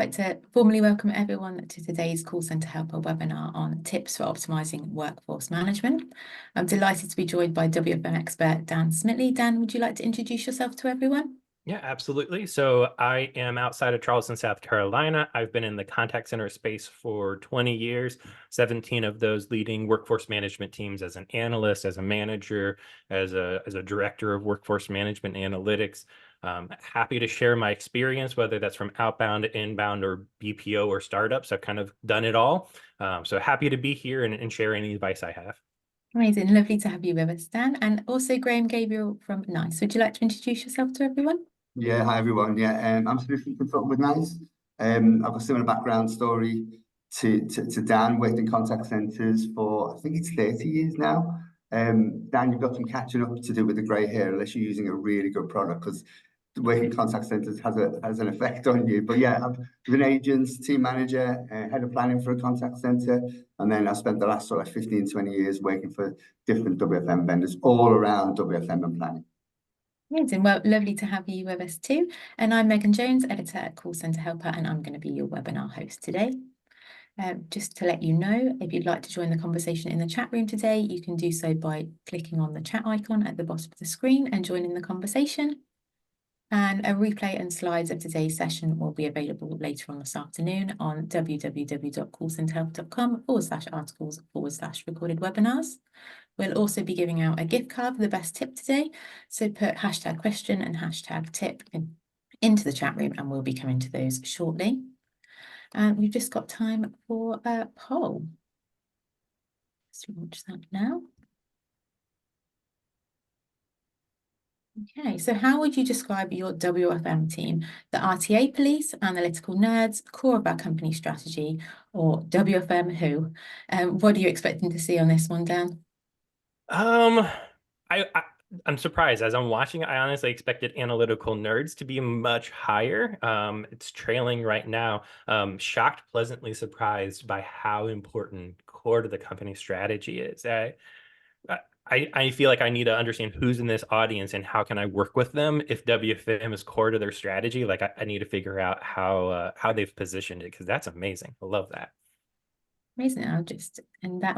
I'd like to formally welcome everyone to today's Call Centre Helper webinar on tips for optimising workforce management. I'm delighted to be joined by WFM expert Dan Smitley. Dan, would you like to introduce yourself to everyone? Yeah, absolutely. So I am outside of Charleston, South Carolina. I've been in the contact center space for 20 years, 17 of those leading workforce management teams as an analyst, as a manager, as a director of workforce management analytics. Happy to share my experience, whether that's from outbound, inbound, or BPO or startups. I've kind of done it all. So happy to be here and share any advice I have. Amazing, lovely to have you with us, Dan. And also Graham Gabriel from NICE. Would you like to introduce yourself to everyone? Yeah, hi everyone. Yeah, I'm a solution consultant with NICE. I've got a similar background story to Dan. Worked in contact centres for I think it's 30 years now. Dan, you've got some catching up to do with the grey hair unless you're using a really good product because working in contact centres has an effect on you. But yeah, I've been an agent, team manager, head of planning for a contact centre, and then I spent the last sort of 15, 20 years working for different WFM vendors all around WFM and planning. Amazing. Well, lovely to have you with us too. And I'm Megan Jones, editor at Call Centre Helper, and I'm going to be your webinar host today. Just to let you know, if you'd like to join the conversation in the chat room today, you can do so by clicking on the chat icon at the bottom of the screen and joining the conversation. And a replay and slides of today's session will be available later on this afternoon on www.callcenterhelper.com/articles/recorded webinars. We'll also be giving out a gift card for the best tip today. So put #question and #tip into the chat room and we'll be coming to those shortly. And we've just got time for a poll. Let's launch that now. Okay, so how would you describe your WFM team? The RTA police, analytical nerds, core of our company strategy, or WFM who? What are you expecting to see on this one, Dan? I'm surprised. As I'm watching, I honestly expected analytical nerds to be much higher. It's trailing right now. Shocked, pleasantly surprised by how important core to the company strategy is. I feel like I need to understand who's in this audience and how can I work with them. If WFM is core to their strategy, like I need to figure out how they've positioned it because that's amazing. I love that. Amazing. And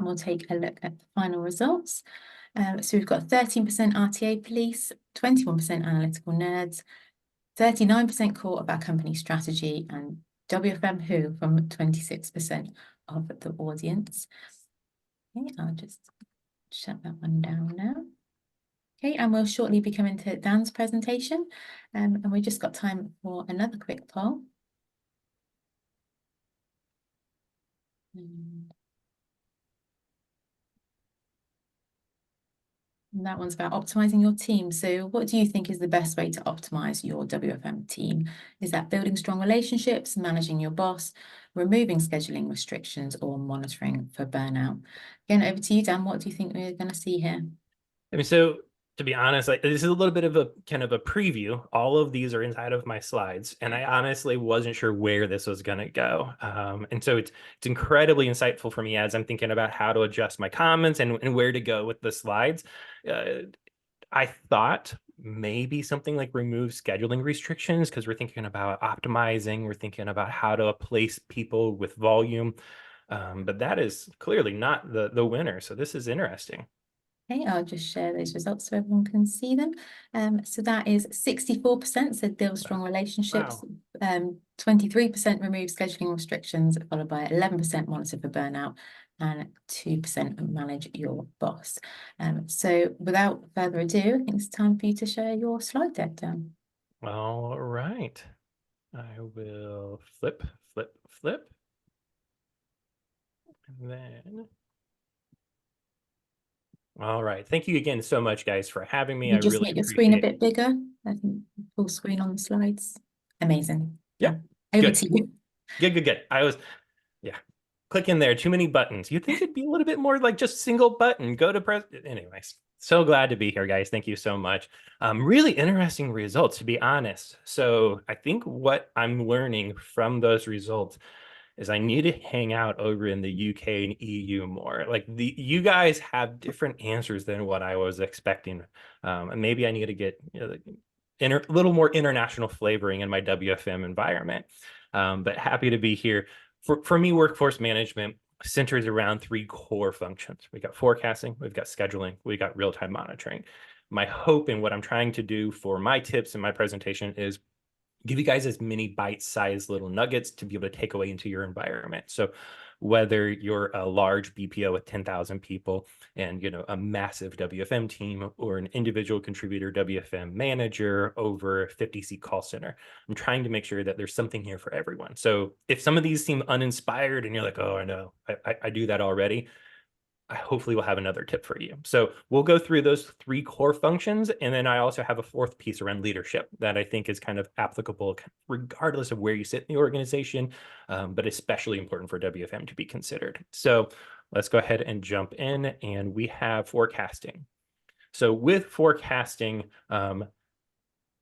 we'll take a look at the final results. So we've got 13% RTA police, 21% analytical nerds, 39% core of our company strategy, and WFM who from 26% of the audience. Okay, I'll just shut that one down now. Okay, and we'll shortly be coming to Dan's presentation. And we've just got time for another quick poll. And that one's about optimizing your team. So what do you think is the best way to optimize your WFM team? Is that building strong relationships, managing your boss, removing scheduling restrictions, or monitoring for burnout? Again, over to you, Dan. What do you think we're going to see here? I mean, so to be honest, like this is a little bit of a kind of a preview. All of these are inside of my slides, and I honestly wasn't sure where this was going to go. And so it's incredibly insightful for me as I'm thinking about how to adjust my comments and where to go with the slides. I thought maybe something like remove scheduling restrictions because we're thinking about optimizing. We're thinking about how to place people with volume. But that is clearly not the winner. So this is interesting. Okay, I'll just share those results so everyone can see them. So that is 64% said build strong relationships, 23% remove scheduling restrictions, followed by 11% monitor for burnout, and 2% manage your boss. So without further ado, I think it's time for you to share your slide deck, Dan. All right. I will flip. And then... All right. Thank you again so much, guys, for having me. You I just really make your screen a appreciate bit bigger. I think full screen on the slides. Amazing. Yeah. Over Good. to you. Good. Click in there. Too many buttons. You'd think it'd be a little bit more like just single button. Go to press. Anyways, so glad to be here, guys. Thank you so much. Really interesting results, to be honest. So I think what I'm learning from those results is I need to hang out over in the UK and EU more. Like you guys have different answers than what I was expecting. And maybe I need to get a little more international flavoring in my WFM environment. but happy to be here. For me, workforce management centers around 3 core functions. We got forecasting, we've got scheduling, we got real-time monitoring. My hope and what I'm trying to do for my tips and my presentation is give you guys as many bite-sized little nuggets to be able to take away into your environment. So whether you're a large BPO with 10,000 people and a massive WFM team, or an individual contributor WFM manager over a 50-seat call center, I'm trying to make sure that there's something here for everyone. So if some of these seem uninspired and you're like, oh, I know, I do that already, I hopefully will have another tip for you. So we'll go through those 3 core functions. And then I also have a 4th piece around leadership that I think is kind of applicable regardless of where you sit in the organization, but especially important for WFM to be considered. So let's go ahead and jump in, and we have forecasting. So with forecasting,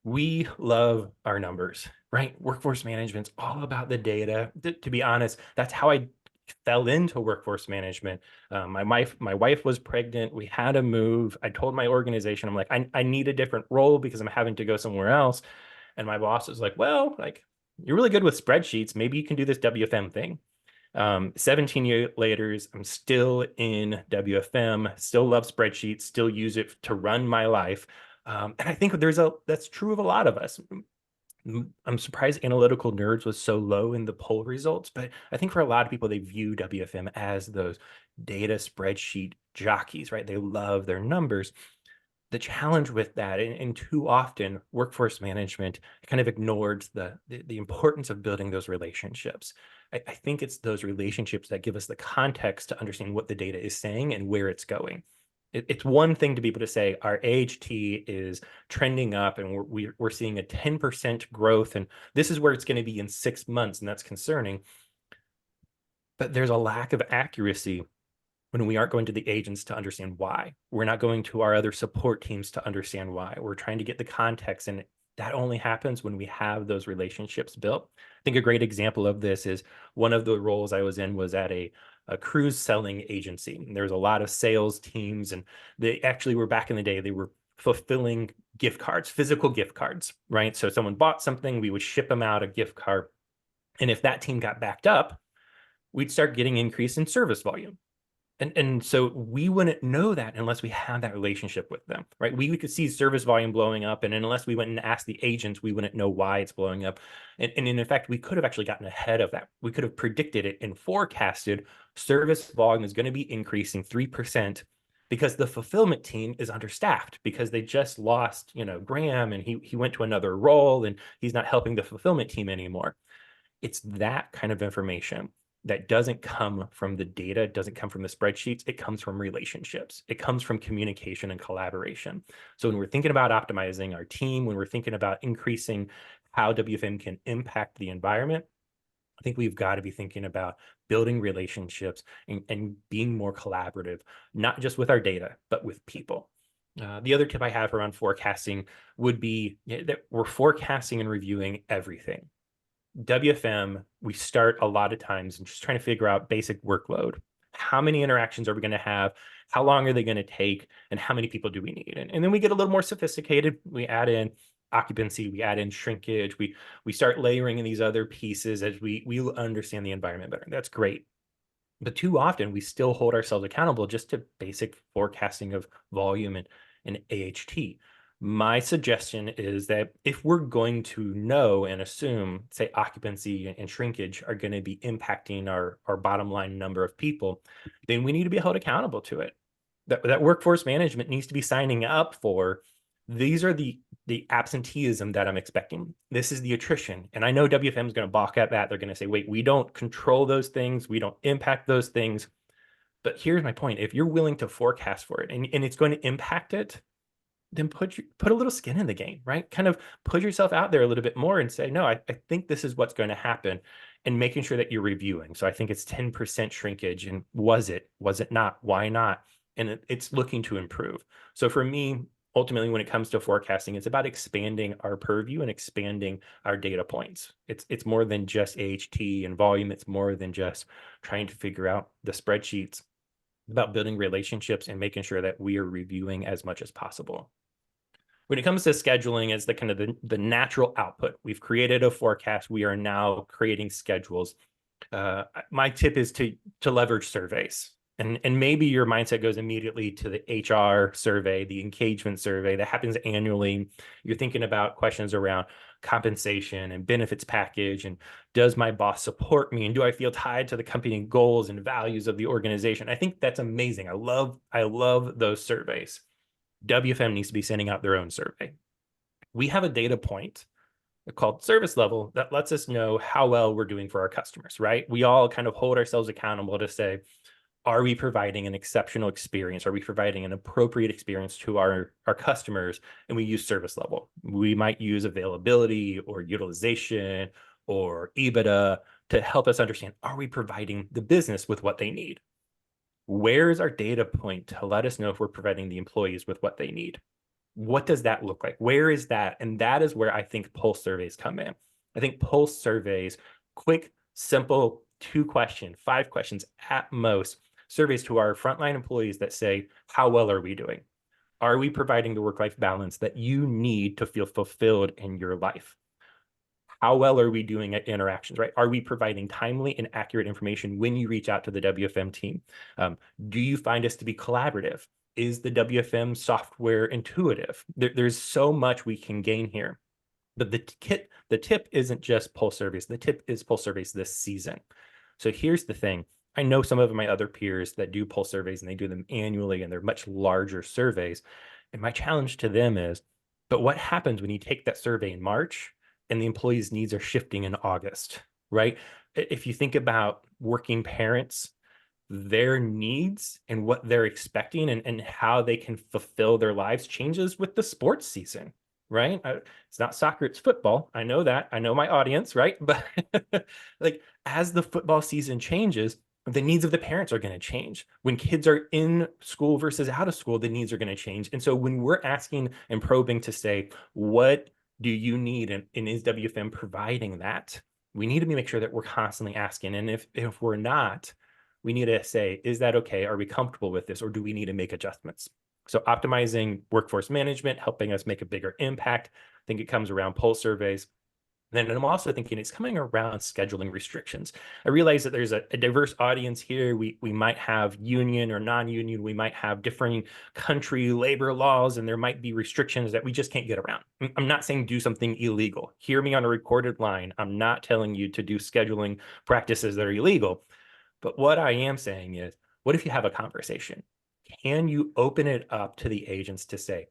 we love our numbers, right? Workforce management's all about the data. To be honest, that's how I fell into workforce management. My wife was pregnant. We had to move. I told my organization, I'm like, I need a different role because I'm having to go somewhere else. And my boss was like, well, like, you're really good with spreadsheets. Maybe you can do this WFM thing. 17 years later, I'm still in WFM, still love spreadsheets, still use it to run my life. And I think that's true of a lot of us. I'm surprised Analytical Nerds was so low in the poll results, but I think for a lot of people, they view WFM as those data spreadsheet jockeys, right? They love their numbers. The challenge with that, and too often, workforce management kind of ignored the importance of building those relationships. I think it's those relationships that give us the context to understand what the data is saying and where it's going. It's one thing to be able to say our AHT is trending up and we're seeing a 10% growth, and this is where it's going to be in 6 months, and that's concerning. But there's a lack of accuracy when we aren't going to the agents to understand why. We're not going to our other support teams to understand why. We're trying to get the context, and that only happens when we have those relationships built. I think a great example of this is one of the roles I was in was at a cruise selling agency. And there was a lot of sales teams, and they actually were, back in the day, they were fulfilling gift cards, physical gift cards, right? So someone bought something, we would ship them out a gift card. And if that team got backed up, we'd start getting increase in service volume. And so we wouldn't know that unless we had that relationship with them, right? We could see service volume blowing up, and unless we went and asked the agents, we wouldn't know why it's blowing up. And in fact, we could have actually gotten ahead of that. We could have predicted it and forecasted service volume is going to be increasing 3% because the fulfillment team is understaffed because they just lost, Graham, and he went to another role and he's not helping the fulfillment team anymore. It's that kind of information that doesn't come from the data, doesn't come from the spreadsheets. It comes from relationships. It comes from communication and collaboration. So when we're thinking about optimizing our team, when we're thinking about increasing how WFM can impact the environment, I think we've got to be thinking about building relationships and being more collaborative, not just with our data, but with people. The other tip I have around forecasting would be that we're forecasting and reviewing everything. WFM, we start a lot of times and just trying to figure out basic workload. How many interactions are we going to have? How long are they going to take? And how many people do we need? And then we get a little more sophisticated. We add in occupancy, we add in shrinkage, we start layering in these other pieces as we understand the environment better. That's great. But too often we still hold ourselves accountable just to basic forecasting of volume and AHT. My suggestion is that if we're going to know and assume, say, occupancy and shrinkage are going to be impacting our bottom line number of people, then we need to be held accountable to it. That workforce management needs to be signing up for, these are the absenteeism that I'm expecting. This is the attrition. And I know WFM is going to balk at that. They're going to say, wait, we don't control those things. We don't impact those things. But here's my point. If you're willing to forecast for it and it's going to impact it, then put a little skin in the game, right? Kind of put yourself out there a little bit more and say, no, I think this is what's going to happen, and making sure that you're reviewing. So I think it's 10% shrinkage. And was it not? Why not? And it's looking to improve. So for me, ultimately, when it comes to forecasting, it's about expanding our purview and expanding our data points. It's more than just AHT and volume. It's more than just trying to figure out the spreadsheets. It's about building relationships and making sure that we are reviewing as much as possible. When it comes to scheduling, it's the kind of the natural output. We've created a forecast. We are now creating schedules. My tip is to leverage surveys. And maybe your mindset goes immediately to the HR survey, the engagement survey that happens annually. You're thinking about questions around compensation and benefits package, and does my boss support me, and do I feel tied to the company goals and values of the organization? I think that's amazing. I love those surveys. WFM needs to be sending out their own survey. We have a data point called service level that lets us know how well we're doing for our customers, right? We all kind of hold ourselves accountable to say, are we providing an exceptional experience? Are we providing an appropriate experience to our customers? And we use service level. We might use availability or utilization or EBITDA to help us understand, are we providing the business with what they need? Where is our data point to let us know if we're providing the employees with what they need? What does that look like? Where is that? And that is where I think pulse surveys come in. I think pulse surveys, quick, simple, 2-question, 5 questions at most, surveys to our frontline employees that say, how well are we doing? Are we providing the work-life balance that you need to feel fulfilled in your life? How well are we doing at interactions, right? Are we providing timely and accurate information when you reach out to the WFM team? Do you find us to be collaborative? Is the WFM software intuitive? There's so much we can gain here. But the tip isn't just pulse surveys. The tip is pulse surveys this season. So here's the thing. I know some of my other peers that do pulse surveys, and they do them annually, and they're much larger surveys. And my challenge to them is, but what happens when you take that survey in March and the employees' needs are shifting in August, right? If you think about working parents, their needs and what they're expecting and how they can fulfill their lives changes with the sports season, right? It's not soccer, it's football. I know that. I know my audience, right? But like as the football season changes, the needs of the parents are going to change. When kids are in school versus out of school, the needs are going to change. And so when we're asking and probing to say, what do you need? And is WFM providing that? We need to make sure that we're constantly asking. And if we're not, we need to say, is that okay? Are we comfortable with this? Or do we need to make adjustments? So optimizing workforce management, helping us make a bigger impact. I think it comes around pulse surveys. Then I'm also thinking it's coming around scheduling restrictions. I realize that there's a diverse audience here. We might have union or non-union. We might have differing country labor laws, and there might be restrictions that we just can't get around. I'm not saying do something illegal. Hear me on a recorded line. I'm not telling you to do scheduling practices that are illegal. But what I am saying is, what if you have a conversation? Can you open it up to the agents to say,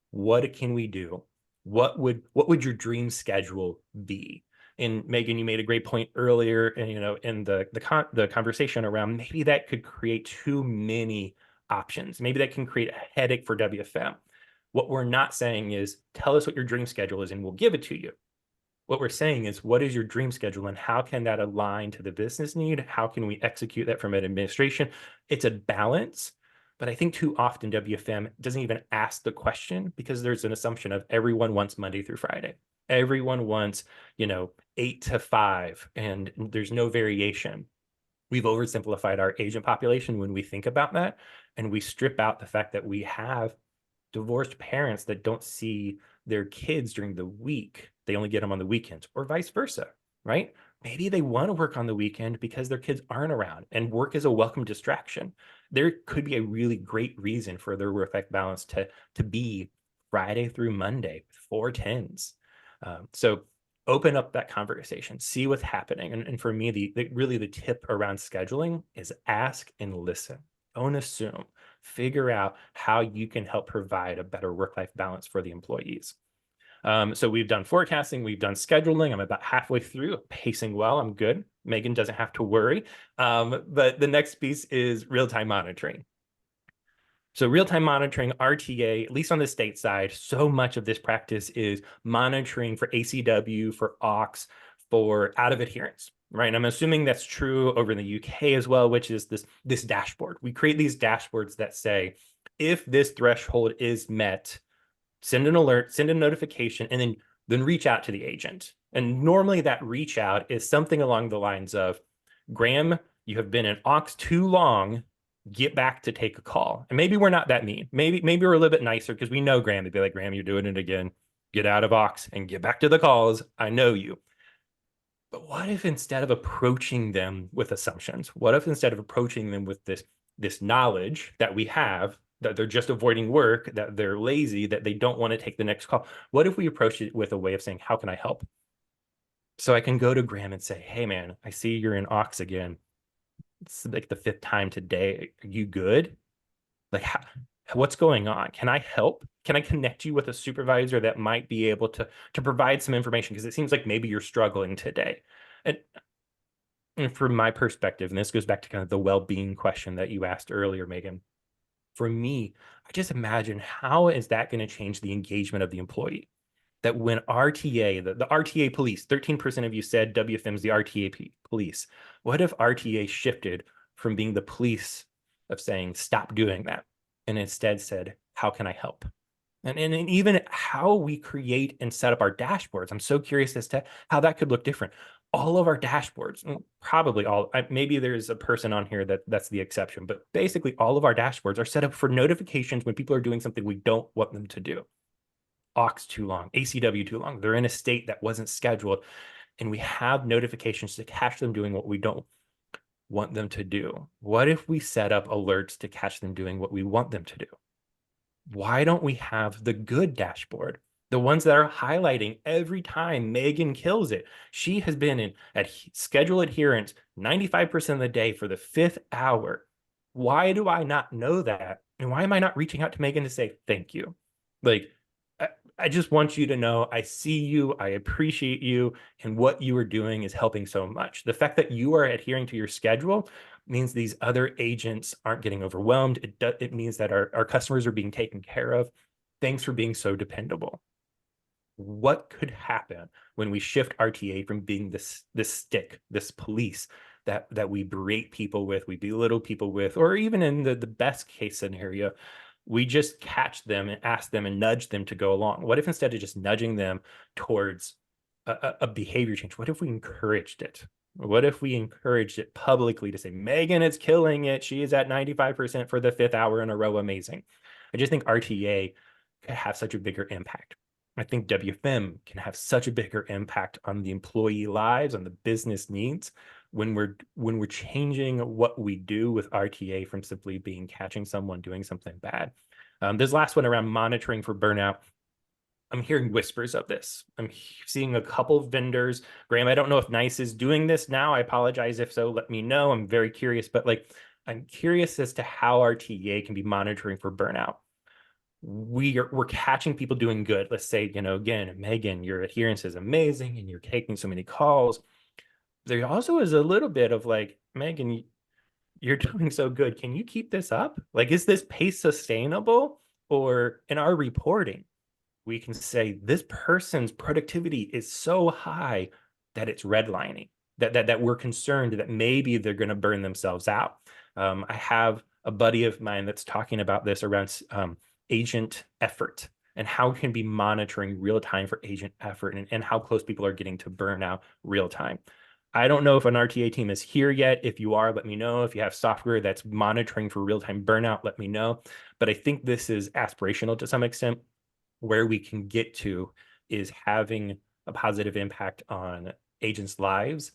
what can we do? What would your dream schedule be? And Megan, you made a great point earlier, and in the conversation around maybe that could create too many options. Maybe that can create a headache for WFM. What we're not saying is, tell us what your dream schedule is and we'll give it to you. What we're saying is, what is your dream schedule and how can that align to the business need? How can we execute that from an administration? It's a balance. But I think too often WFM doesn't even ask the question because there's an assumption of everyone wants Monday through Friday. Everyone wants, 8 to 5, and there's no variation. We've oversimplified our agent population when we think about that, and we strip out the fact that we have divorced parents that don't see their kids during the week. They only get them on the weekends, or vice versa, right? Maybe they want to work on the weekend because their kids aren't around and work is a welcome distraction. There could be a really great reason for their work-life balance to be Friday through Monday with 4 10s. So open up that conversation, see what's happening. And for me, really the tip around scheduling is ask and listen. Don't assume. Figure out how you can help provide a better work-life balance for the employees. So we've done forecasting, we've done scheduling. I'm about halfway through, pacing well. I'm good. Megan doesn't have to worry. But the next piece is real-time monitoring. So real-time monitoring, RTA, at least on the state side, so much of this practice is monitoring for ACW, for AUX, for out of adherence, right? And I'm assuming that's true over in the UK as well, which is this dashboard. We create these dashboards that say, if this threshold is met, send an alert, send a notification, and then reach out to the agent. And normally that reach out is something along the lines of, Graham, you have been in AUX too long. get back to take a call. And maybe we're not that mean. Maybe we're a little bit nicer because we know Graham. They'd be like, Graham, you're doing it again. Get out of Ox and get back to the calls. I know you. But what if instead of approaching them with assumptions, what if instead of approaching them with this knowledge that we have, that they're just avoiding work, that they're lazy, that they don't want to take the next call, what if we approach it with a way of saying, how can I help? So I can go to Graham and say, hey, man, I see you're in Ox again. It's like the 5th time today. Are you good? Like, what's going on? Can I help? Can I connect you with a supervisor that might be able to provide some information? Because it seems like maybe you're struggling today. And from my perspective, and this goes back to kind of the well-being question that you asked earlier, Megan, for me, I just imagine how is that going to change the engagement of the employee? That when RTA, the RTA police, 13% of you said WFM is the RTA police. What if RTA shifted from being the police of saying, stop doing that, and instead said, how can I help? And even how we create and set up our dashboards. I'm so curious as to how that could look different. All of our dashboards, probably all, maybe there's a person on here that's the exception, but basically all of our dashboards are set up for notifications when people are doing something we don't want them to do. Aux too long, ACW too long. They're in a state that wasn't scheduled, and we have notifications to catch them doing what we don't want them to do. What if we set up alerts to catch them doing what we want them to do? Why don't we have the good dashboard? The ones that are highlighting every time Megan kills it. She has been in at schedule adherence 95% of the day for the 5th hour. Why do I not know that? And why am I not reaching out to Megan to say thank you? Like, I just want you to know I see you, I appreciate you, and what you are doing is helping so much. The fact that you are adhering to your schedule means these other agents aren't getting overwhelmed. It means that our customers are being taken care of. Thanks for being so dependable. What could happen when we shift RTA from being this stick, this police that we berate people with, we belittle people with, or even in the best case scenario, we just catch them and ask them and nudge them to go along? What if instead of just nudging them towards a behavior change, what if we encouraged it? What if we encouraged it publicly to say, Megan is killing it. She is at 95% for the 5th hour in a row. Amazing. I just think RTA could have such a bigger impact. I think WFM can have such a bigger impact on the employee lives, on the business needs, when we're changing what we do with RTA from simply being catching someone doing something bad. This last one around monitoring for burnout, I'm hearing whispers of this. I'm seeing a couple of vendors. Graham, I don't know if NICE is doing this now. I apologize if so, let me know. I'm very curious, but like, I'm curious as to how RTA can be monitoring for burnout. We're catching people doing good. Let's say, again, Megan, your adherence is amazing and you're taking so many calls. There also is a little bit of like, Megan, you're doing so good. Can you keep this up? Like, is this pace sustainable? Or in our reporting, we can say this person's productivity is so high that it's redlining, that we're concerned that maybe they're going to burn themselves out. I have a buddy of mine that's talking about this around agent effort and how can be monitoring real time for agent effort and how close people are getting to burnout real time. I don't know if an RTA team is here yet. If you are, let me know. If you have software that's monitoring for real-time burnout, let me know. But I think this is aspirational to some extent. Where we can get to is having a positive impact on agents' lives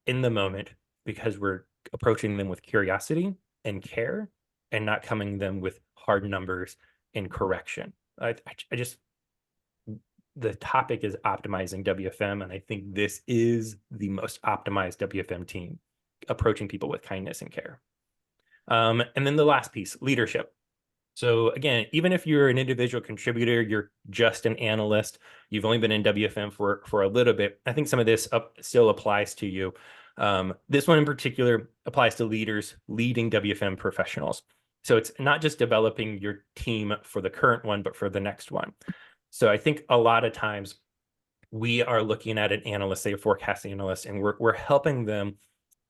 in the moment because we're approaching them with curiosity and care and not coming them with hard numbers and correction. I just, the topic is optimizing WFM, and I think this is the most optimized WFM team, approaching people with kindness and care. And then the last piece, leadership. So again, even if you're an individual contributor, you're just an analyst, you've only been in WFM for a little bit, I think some of this still applies to you. This one in particular applies to leaders leading WFM professionals. So it's not just developing your team for the current one, but for the next one. So I think a lot of times we are looking at an analyst, say a forecast analyst, and we're helping them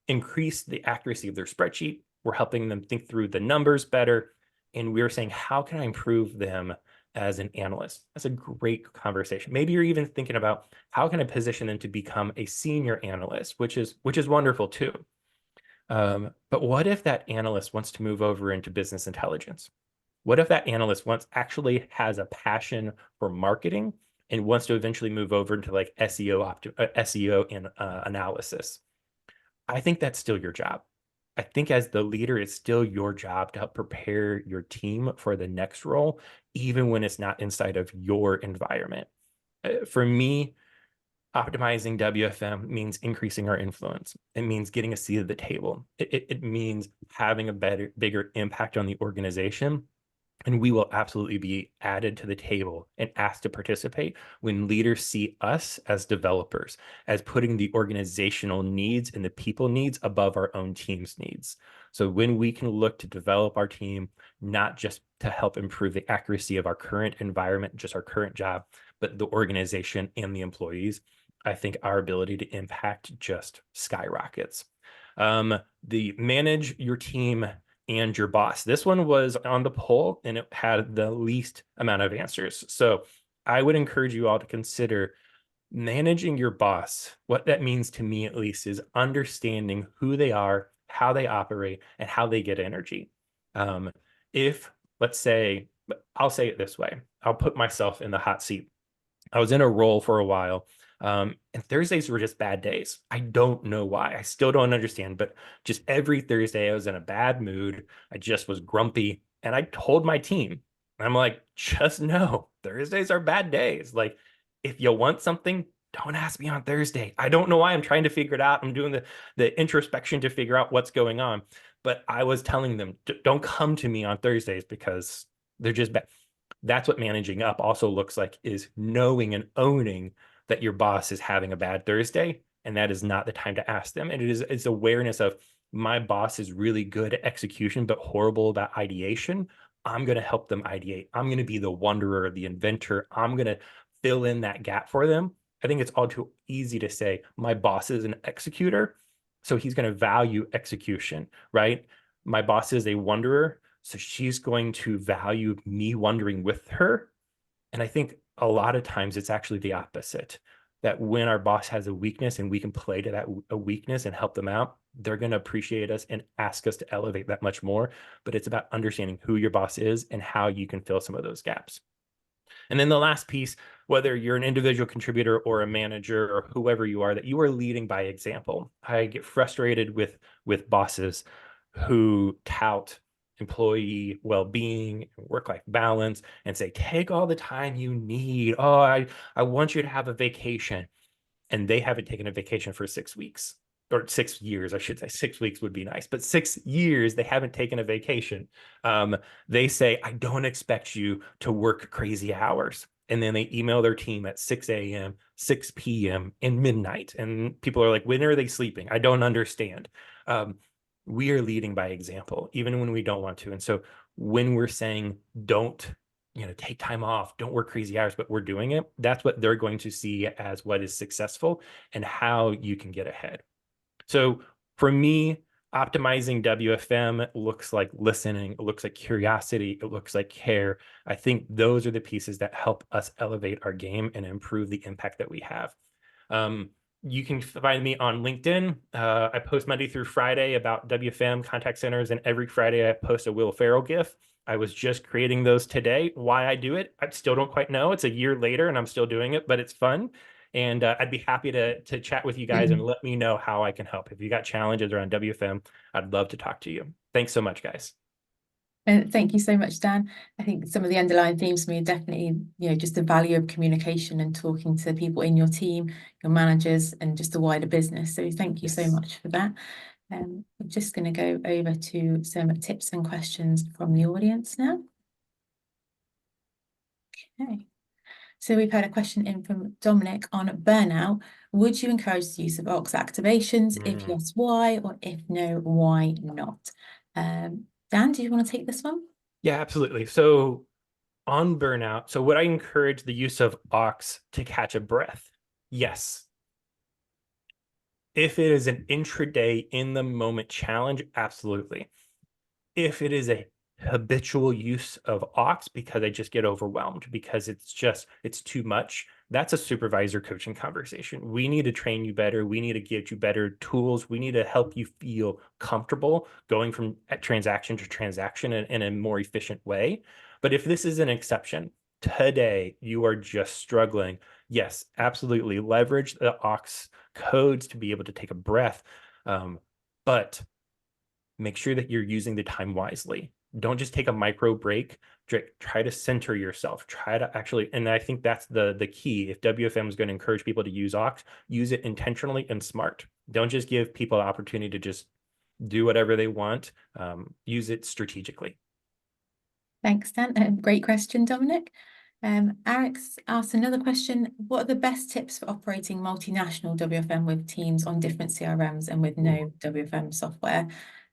increase the accuracy of their spreadsheet. We're helping them think through the numbers better. And we're saying, how can I improve them as an analyst? That's a great conversation. Maybe you're even thinking about how can I position them to become a senior analyst, which is wonderful too. But what if that analyst wants to move over into business intelligence? What if that analyst actually has a passion for marketing and wants to eventually move over into like SEO and analysis? I think that's still your job. I think as the leader, it's still your job to help prepare your team for the next role, even when it's not inside of your environment. For me, optimizing WFM means increasing our influence. It means getting a seat at the table. It means having a bigger impact on the organization. And we will absolutely be added to the table and asked to participate when leaders see us as developers, as putting the organizational needs and the people needs above our own team's needs. So when we can look to develop our team, not just to help improve the accuracy of our current environment, just our current job, but the organization and the employees, I think our ability to impact just skyrockets. The manage your team and your boss. This one was on the poll and it had the least amount of answers. So I would encourage you all to consider managing your boss. What that means to me, at least, is understanding who they are, how they operate, and how they get energy. If, let's say, I'll say it this way, I'll put myself in the hot seat. I was in a role for a while, and Thursdays were just bad days. I don't know why. I still don't understand, but just every Thursday I was in a bad mood. I just was grumpy, and I told my team, I'm like, just know Thursdays are bad days. Like, if you want something, don't ask me on Thursday. I don't know why. I'm trying to figure it out. I'm doing the introspection to figure out what's going on. But I was telling them, don't come to me on Thursdays because they're just bad. That's what managing up also looks like, is knowing and owning that your boss is having a bad Thursday, and that is not the time to ask them. And it's awareness of, my boss is really good at execution, but horrible about ideation. I'm going to help them ideate. I'm going to be the wanderer, the inventor. I'm going to fill in that gap for them. I think it's all too easy to say, my boss is an executor, so he's going to value execution, right? My boss is a wanderer, so she's going to value me wondering with her. And I think a lot of times it's actually the opposite, that when our boss has a weakness and we can play to that a weakness and help them out, they're going to appreciate us and ask us to elevate that much more. But it's about understanding who your boss is and how you can fill some of those gaps. And then the last piece, whether you're an individual contributor or a manager or whoever you are, that you are leading by example. I get frustrated with bosses who tout employee well-being, work-life balance, and say, take all the time you need. Oh, I want you to have a vacation. And they haven't taken a vacation for 6 weeks. Or 6 years, I should say. 6 weeks would be nice, but 6 years they haven't taken a vacation. They say, I don't expect you to work crazy hours. And then they email their team at 6 a.m., 6 p.m., and midnight. And people are like, when are they sleeping? I don't understand. We are leading by example, even when we don't want to. And so when we're saying, don't take time off, don't work crazy hours, but we're doing it, that's what they're going to see as what is successful and how you can get ahead. So for me, optimizing WFM looks like listening, it looks like curiosity, it looks like care. I think those are the pieces that help us elevate our game and improve the impact that we have. You can find me on LinkedIn. I post Monday through Friday about WFM contact centers, and every Friday I post a Will Ferrell GIF. I was just creating those today. Why I do it, I still don't quite know. It's a year later and I'm still doing it, but it's fun. And I'd be happy to chat with you guys and let me know how I can help. If you got challenges around WFM, I'd love to talk to you. Thanks so much, guys. And thank you so much, Dan. I think some of the underlying themes for me are definitely, just the value of communication and talking to people in your team, your managers, and just the wider business. So thank you so much for that. I'm just going to go over to some tips and questions from the audience now. Okay. So we've had a question in from Dominic on burnout. Would you encourage the use of OX activations? If yes, why? Or if no, why not? Dan, do you want to take this one? Yeah, absolutely. So on burnout, so would I encourage the use of OX to catch a breath? Yes. If it is an intraday in the moment challenge, absolutely. If it is a habitual use of aux because I just get overwhelmed because it's too much. That's a supervisor coaching conversation. We need to train you better. We need to get you better tools. We need to help you feel comfortable going from transaction to transaction in a more efficient way. But if this is an exception, today you are just struggling. Yes, absolutely. Leverage the aux codes to be able to take a breath. But make sure that you're using the time wisely. Don't just take a micro break. Try to center yourself. Try to actually, and I think that's the key. If WFM is going to encourage people to use aux, use it intentionally and smart. Don't just give people an opportunity to just do whatever they want. Use it strategically. Thanks, Dan. Great question, Dominic. Eric's asked another question. What are the best tips for operating multinational WFM with teams on different CRMs and with no WFM software?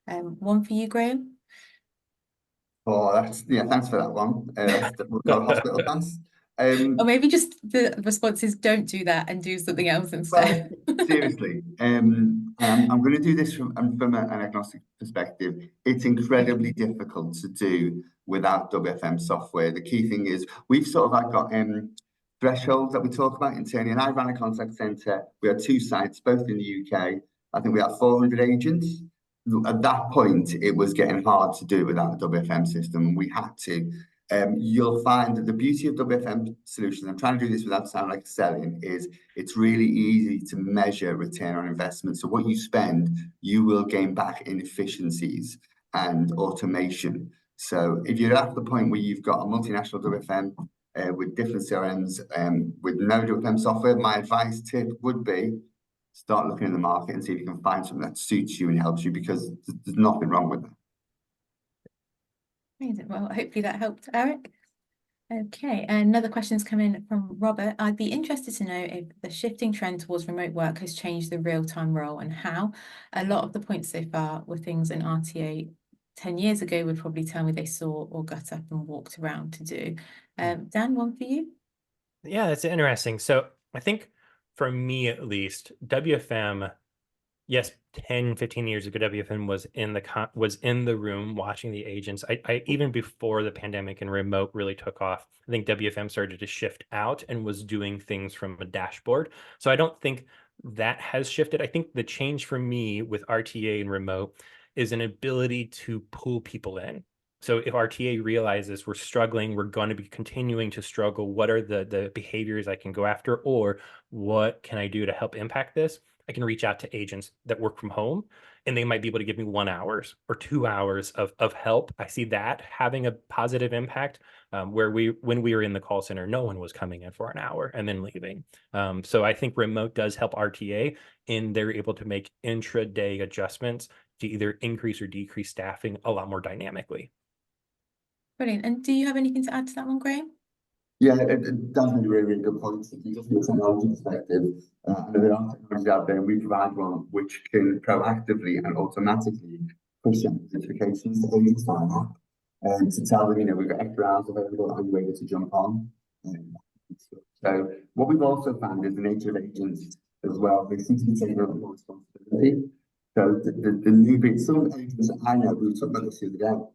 One for you, Graham. Oh, thanks for that one. That's the hospital pass. Or maybe just the response is don't do that and do something else instead. Well, seriously, and I'm going to do this from an agnostic perspective. It's incredibly difficult to do without WFM software. The key thing is we've sort of like got thresholds that we talk about internally. And I ran a contact center. We had 2 sites, both in the UK. I think we had 400 agents. At that point, it was getting hard to do without a WFM system. We had to. You'll find that the beauty of WFM solutions, I'm trying to do this without sounding like selling, is it's really easy to measure return on investment. So what you spend, you will gain back in efficiencies and automation. So if you're at the point where you've got a multinational WFM with different CRMs with no WFM software, my advice tip would be start looking in the market and see if you can find something that suits you and helps you, because there's nothing wrong with that. Amazing. Well, hopefully that helped, Eric. Okay, another question's come in from Robert. I'd be interested to know if the shifting trend towards remote work has changed the real-time role and how. A lot of the points so far were things an RTA 10 years ago would probably tell me they saw or got up and walked around to do. Dan, one for you? Yeah, it's interesting. So I think for me at least, WFM, yes, 10, 15 years ago, WFM was in the room watching the agents. I even before the pandemic and remote really took off, I think WFM started to shift out and was doing things from a dashboard. So I don't think that has shifted. I think the change for me with RTA and remote is an ability to pull people in. So if RTA realizes we're struggling, we're going to be continuing to struggle, what are the behaviors I can go after, or what can I do to help impact this? I can reach out to agents that work from home, and they might be able to give me 1 hour or 2 hours of help. I see that having a positive impact, where when we were in the call center, no one was coming in for an hour and then leaving. So I think remote does help RTA, and they're able to make intraday adjustments to either increase or decrease staffing a lot more dynamically. Brilliant. And do you have anything to add to that one, Graham? Yeah, it does make a really, really good point. If you just from a technology perspective, there are technologies out there, and we provide one which can proactively and automatically push out notifications to agents on our app and to tell them, we've got extra hours available and you're able to jump on. So what we've also found is the nature of agents as well. They seem to be taking a lot more responsibility. So the new bit, some agents that I know, we were talking about this the other day,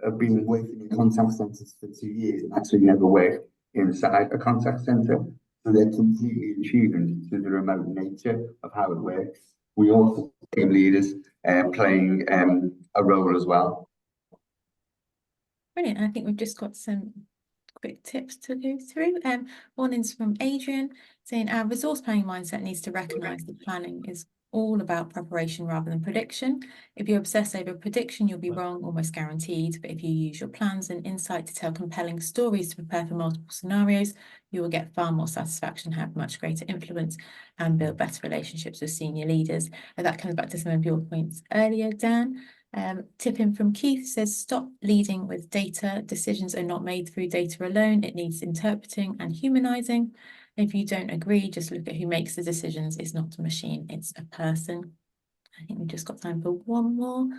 have been working in contact centers for 2 years and actually never worked inside a contact center. So they're completely attuned to the remote nature of how it works. We also team leaders playing a role as well. Brilliant. I think we've just got some quick tips to go through. One is from Adrian saying our resource planning mindset needs to recognise that planning is all about preparation rather than prediction. If you obsess over prediction, you'll be wrong, almost guaranteed. But if you use your plans and insight to tell compelling stories to prepare for multiple scenarios, you will get far more satisfaction, have much greater influence, and build better relationships with senior leaders. And that comes back to some of your points earlier, Dan. Tip in from Keith says, stop leading with data. Decisions are not made through data alone. It needs interpreting and humanizing. If you don't agree, just look at who makes the decisions. It's not a machine, it's a person. I think we've just got time for one more.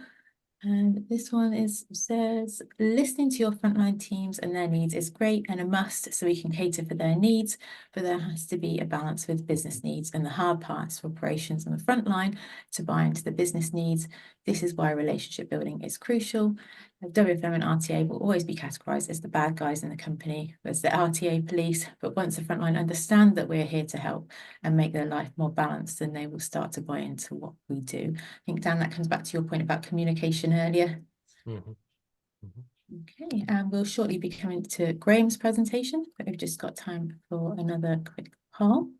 And this one says, listening to your frontline teams and their needs is great and a must so we can cater for their needs, but there has to be a balance with business needs and the hard parts for operations on the front line to buy into the business needs. This is why relationship building is crucial. WFM and RTA will always be categorized as the bad guys in the company, as the RTA police, but once the frontline understand that we're here to help and make their life more balanced, then they will start to buy into what we do. I think, Dan, that comes back to your point about communication earlier. Mhm. Mhm. Okay, and we'll shortly be coming to Graham's presentation, but we've just got time for another quick poll.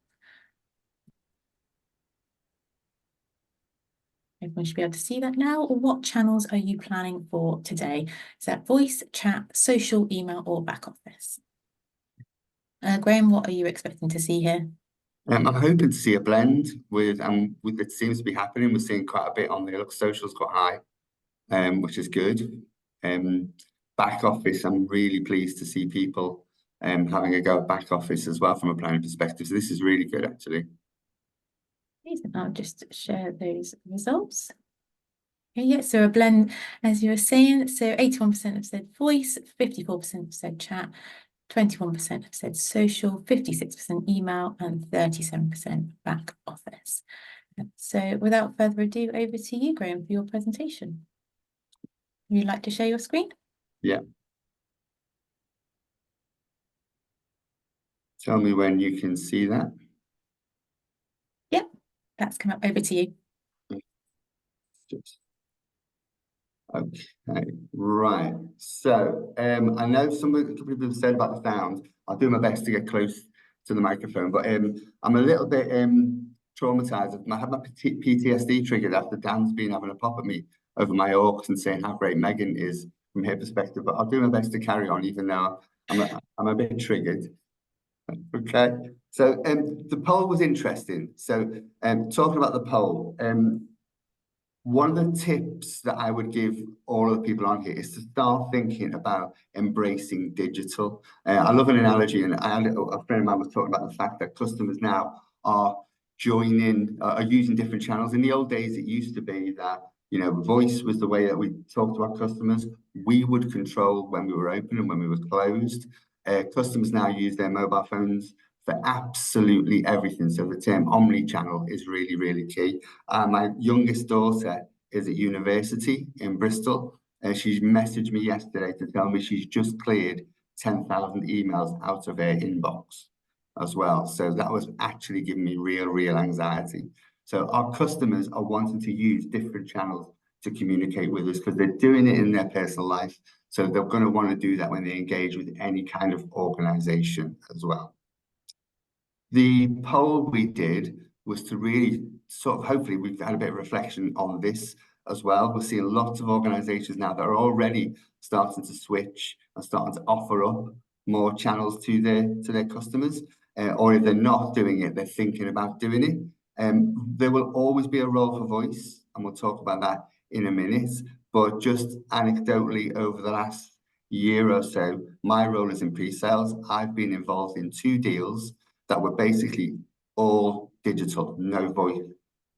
Everyone should be able to see that now. What channels are you planning for today? Is that voice, chat, social, email, or back office? Graham, what are you expecting to see here? I'm hoping to see a blend with it seems to be happening. We're seeing quite a bit on the socials quite high, which is good. Back office, I'm really pleased to see people having a go at back office as well from a planning perspective. So this is really good, actually. I'll just share those results. Okay, yeah, so a blend, as you were saying, so 81% have said voice, 54% have said chat, 21% have said social, 56% email, and 37% back office. So without further ado, over to you, Graham, for your presentation. Would you like to share your screen? Yeah. Tell me when you can see that. Yep, that's come up. Over to you. Okay, right. So I know a couple of people have said about the sound. I'll do my best to get close to the microphone, but I'm a little bit traumatized. I had my PTSD triggered after Dan's been having a pop at me over my orcs and saying how great Megan is from her perspective. But I'll do my best to carry on, even though I'm a bit triggered. Okay. So the poll was interesting. So talking about the poll, one of the tips that I would give all of the people on here is to start thinking about embracing digital. I love an analogy, and a friend of mine was talking about the fact that customers now are using different channels. In the old days, it used to be that, voice was the way that we talked to our customers. We would control when we were open and when we were closed. Customers now use their mobile phones for absolutely everything. So the term omni-channel is really, really key. My youngest daughter is at university in Bristol, and she messaged me yesterday to tell me she's just cleared 10,000 emails out of her inbox as well. So that was actually giving me real anxiety. So our customers are wanting to use different channels to communicate with us because they're doing it in their personal life. So they're going to want to do that when they engage with any kind of organization as well. The poll we did was to really hopefully we've had a bit of reflection on this as well. We're seeing lots of organizations now that are already starting to switch and starting to offer up more channels to their customers, or if they're not doing it, they're thinking about doing it. There will always be a role for voice, and we'll talk about that in a minute. But just anecdotally, over the last year or so, my role is in pre-sales. I've been involved in 2 deals that were basically all digital, no voice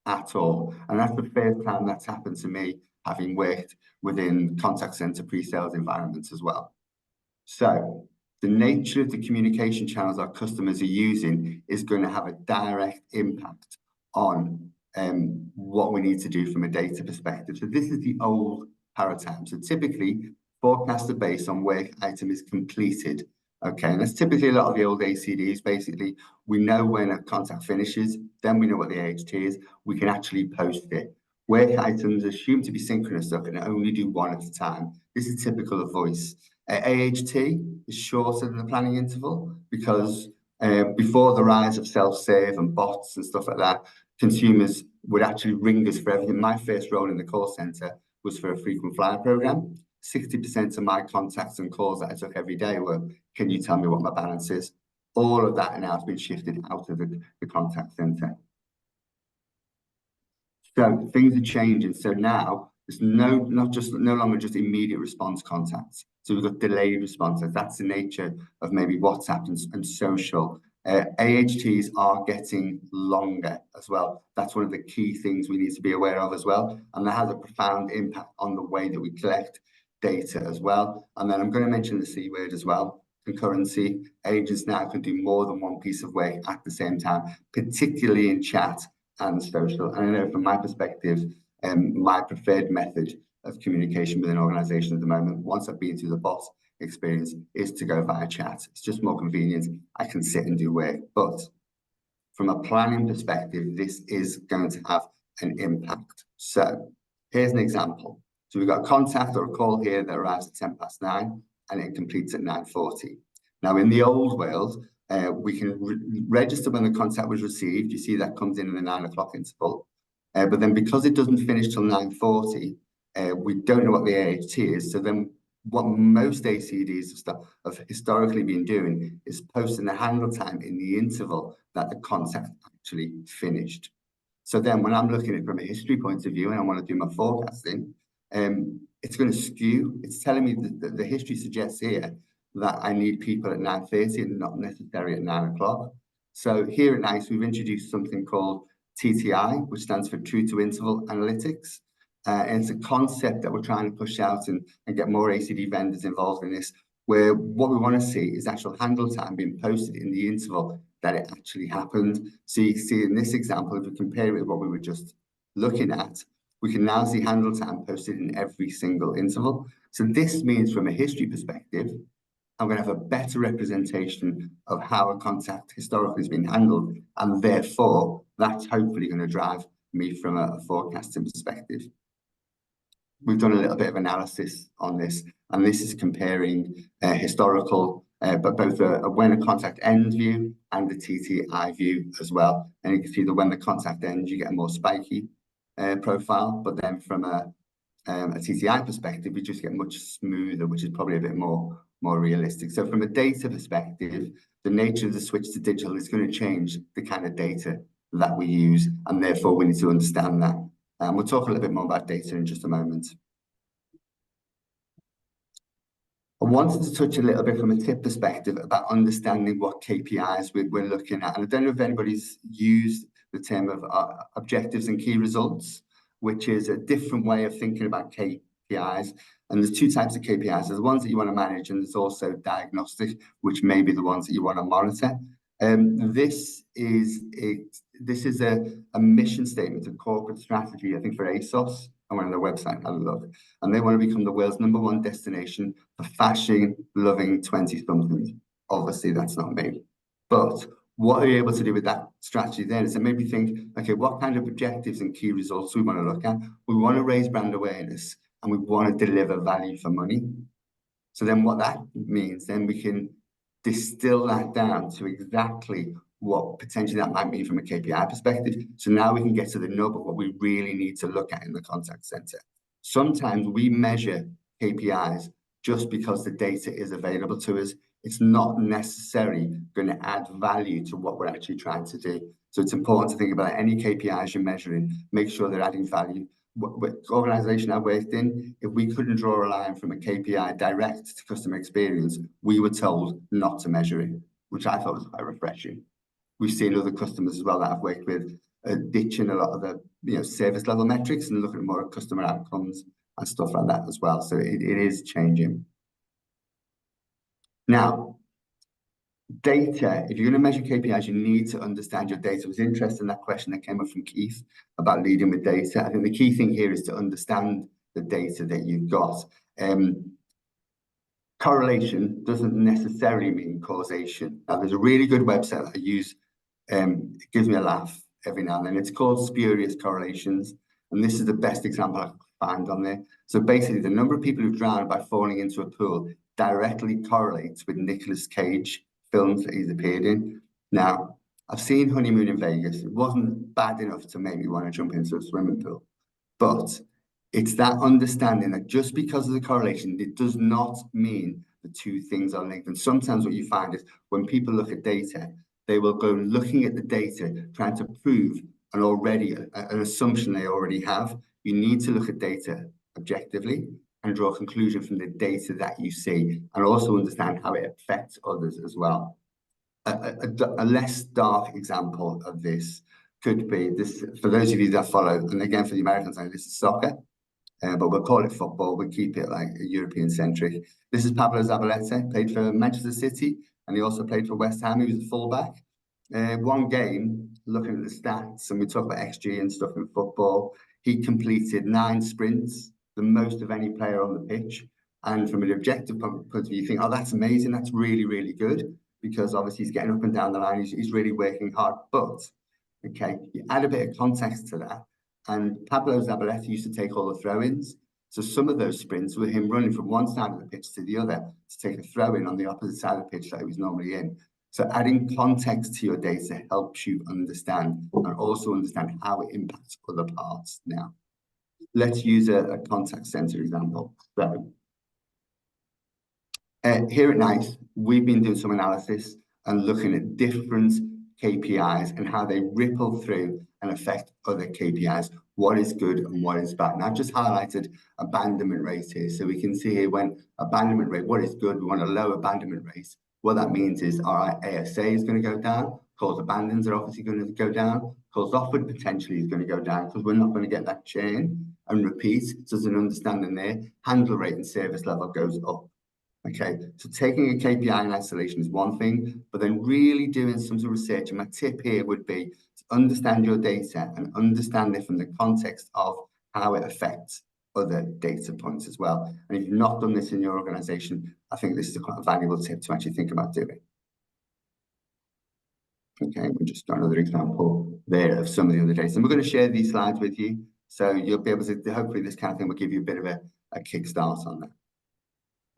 at all. And that's the first time that's happened to me, having worked within contact center pre-sales environments as well. So the nature of the communication channels our customers are using is going to have a direct impact on what we need to do from a data perspective. So this is the old paradigm. So typically, forecasts are based on work item is completed. Okay, and that's typically a lot of the old ACDs. Basically, we know when a contact finishes, then we know what the AHT is. We can actually post it. Work items assumed to be synchronous, so can only do one at a time. This is typical of voice. AHT is shorter than the planning interval because before the rise of self-serve and bots and stuff like that, consumers would actually ring us for everything. My first role in the call center was for a frequent flyer program. 60% of my contacts and calls that I took every day were, can you tell me what my balance is? All of that now has been shifted out of the contact center. So things are changing. So now it's no longer just immediate response contacts. So we've got delayed responses. That's the nature of maybe WhatsApp and social AHTs are getting longer as well. That's one of the key things we need to be aware of as well. And that has a profound impact on the way that we collect data as well. And then I'm going to mention the C word as well. Concurrency. Agents now can do more than one piece of work at the same time, particularly in chat and social. And I know from my perspective, my preferred method of communication with an organization at the moment, once I've been through the bot experience, is to go via chat. It's just more convenient. I can sit and do work. But from a planning perspective, this is going to have an impact. So here's an example. So we've got a contact or a call here that arrives at 9:10 and it completes at 9:40. Now, in the old world, we can register when the contact was received. You see that comes in the 9 o'clock interval. But then because it doesn't finish till 9:40, we don't know what the AHT is. So then what most ACDs have historically been doing is posting the handle time in the interval that the contact actually finished. So then when I'm looking at it from a history point of view and I want to do my forecasting, it's going to skew. It's telling me that the history suggests here that I need people at 9:30 and not necessarily at 9 o'clock. So here at NICE, we've introduced something called TTI, which stands for True to Interval Analytics. And it's a concept that we're trying to push out and get more ACD vendors involved in this, where what we want to see is actual handle time being posted in the interval that it actually happened. So you can see in this example, if we compare it with what we were just looking at, we can now see handle time posted in every single interval. So this means from a history perspective, I'm going to have a better representation of how a contact historically has been handled. And therefore, that's hopefully going to drive me from a forecasting perspective. We've done a little bit of analysis on this, and this is comparing historical, but both a when a contact ends view and the TTI view as well. And you can see that when the contact ends, you get a more spiky profile, but then from a TTI perspective, we just get much smoother, which is probably a bit more realistic. So from a data perspective, the nature of the switch to digital is going to change the kind of data that we use, and therefore we need to understand that. We'll talk a little bit more about data in just a moment. I wanted to touch a little bit from a tip perspective about understanding what KPIs we're looking at. And I don't know if anybody's used the term of objectives and key results, which is a different way of thinking about KPIs. And there's two types of KPIs. There's the ones that you want to manage, and there's also diagnostic, which may be the ones that you want to monitor. This is a mission statement, a corporate strategy, I think, for ASOS. I went on their website, had a look, and they want to become the world's #1 destination for fashion-loving 20-somethings. Obviously, that's not me. But what are you able to do with that strategy then is to maybe think, okay, what kind of objectives and key results we want to look at? We want to raise brand awareness, and we want to deliver value for money. So then what that means, then we can distill that down to exactly what potentially that might mean from a KPI perspective. So now we can get to the nub of what we really need to look at in the contact center. Sometimes we measure KPIs just because the data is available to us. It's not necessarily going to add value to what we're actually trying to do. So it's important to think about any KPIs you're measuring, make sure they're adding value. What organization I worked in, if we couldn't draw a line from a KPI direct to customer experience, we were told not to measure it, which I thought was quite refreshing. We've seen other customers as well that I've worked with ditching a lot of the service level metrics and looking at more at customer outcomes and stuff like that as well. So it is changing. Now, data, if you're going to measure KPIs, you need to understand your data. It was interesting, that question that came up from Keith about leading with data. I think the key thing here is to understand the data that you've got. Correlation doesn't necessarily mean causation. Now, there's a really good website that I use. It gives me a laugh every now and then. It's called Spurious Correlations. And this is the best example I could find on there. So basically, the number of people who drowned by falling into a pool directly correlates with Nicolas Cage films that he's appeared in. Now, I've seen Honeymoon in Vegas. It wasn't bad enough to make me want to jump into a swimming pool. But it's that understanding that just because of the correlation, it does not mean the two things are linked. And sometimes what you find is when people look at data, they will go looking at the data, trying to prove an assumption they already have. You need to look at data objectively and draw a conclusion from the data that you see, and also understand how it affects others as well. a less dark example of this could be this, for those of you that follow, and again for the Americans, I know this is soccer, but we'll call it football. We'll keep it like European centric. This is Pablo Zabaleta, played for Manchester City, and he also played for West Ham. He was a fullback. One game, looking at the stats, and we talk about XG and stuff in football, he completed 9 sprints, the most of any player on the pitch. And from an objective point of view, you think, oh, that's amazing. That's really, really good, because obviously he's getting up and down the line. He's really working hard. But, okay, you add a bit of context to that. And Pablo Zabaleta used to take all the throw-ins. So some of those sprints were him running from one side of the pitch to the other to take a throw-in on the opposite side of the pitch that he was normally in. So adding context to your data helps you understand, and also understand how it impacts other parts. Now, let's use a contact center example. So here at NICE, we've been doing some analysis and looking at different KPIs and how they ripple through and affect other KPIs, what is good and what is bad. And I've just highlighted abandonment rate here. So we can see here when abandonment rate, what is good, we want a low abandonment rate. What that means is our ASA is going to go down, calls abandons are obviously going to go down, calls offered potentially is going to go down, because we're not going to get that chain and repeat. So there's an understanding there. Handle rate and service level goes up. Okay, so taking a KPI in isolation is one thing, but then really doing some sort of research, and my tip here would be to understand your data and understand it from the context of how it affects other data points as well. And if you've not done this in your organization, I think this is quite a valuable tip to actually think about doing. Okay, we'll just got another example there of some of the other data. And we're going to share these slides with you, so you'll be able to, hopefully this kind of thing will give you a bit of a kickstart on that.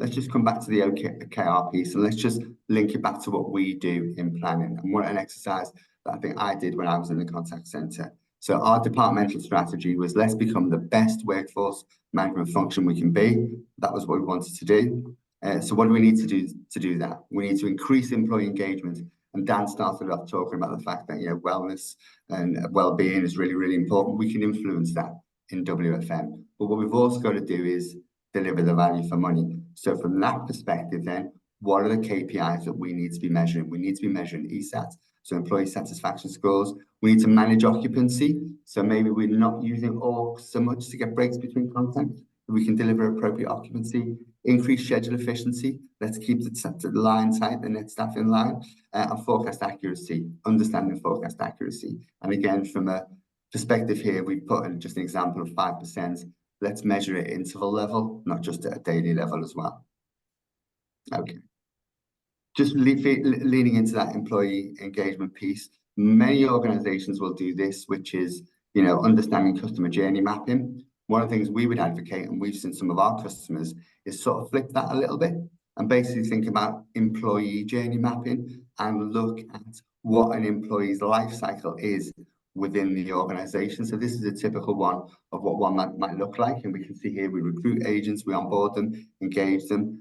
Let's just come back to the OKR piece, and let's just link it back to what we do in planning. And what an exercise that I think I did when I was in the contact center. So our departmental strategy was, let's become the best workforce management function we can be. That was what we wanted to do. So what do we need to do that? We need to increase employee engagement. And Dan started off talking about the fact that, you know, wellness and well-being is really, really important. We can influence that in WFM. But what we've also got to do is deliver the value for money. So from that perspective, then, what are the KPIs that we need to be measuring? We need to be measuring ESAT, so employee satisfaction scores. We need to manage occupancy. So maybe we're not using org so much to get breaks between contact. We can deliver appropriate occupancy, increase schedule efficiency. Let's keep the line tight, the net staff in line, and forecast accuracy, understanding forecast accuracy. And again, from a perspective here, we've put in just an example of 5%. Let's measure it at interval level, not just at a daily level as well. Okay. Just leaning into that employee engagement piece, many organizations will do this, which is, you know, understanding customer journey mapping. One of the things we would advocate, and we've seen some of our customers, is sort of flip that a little bit and basically think about employee journey mapping and look at what an employee's life cycle is within the organization. So this is a typical one of what one might look like. And we can see here, we recruit agents, we onboard them, engage them.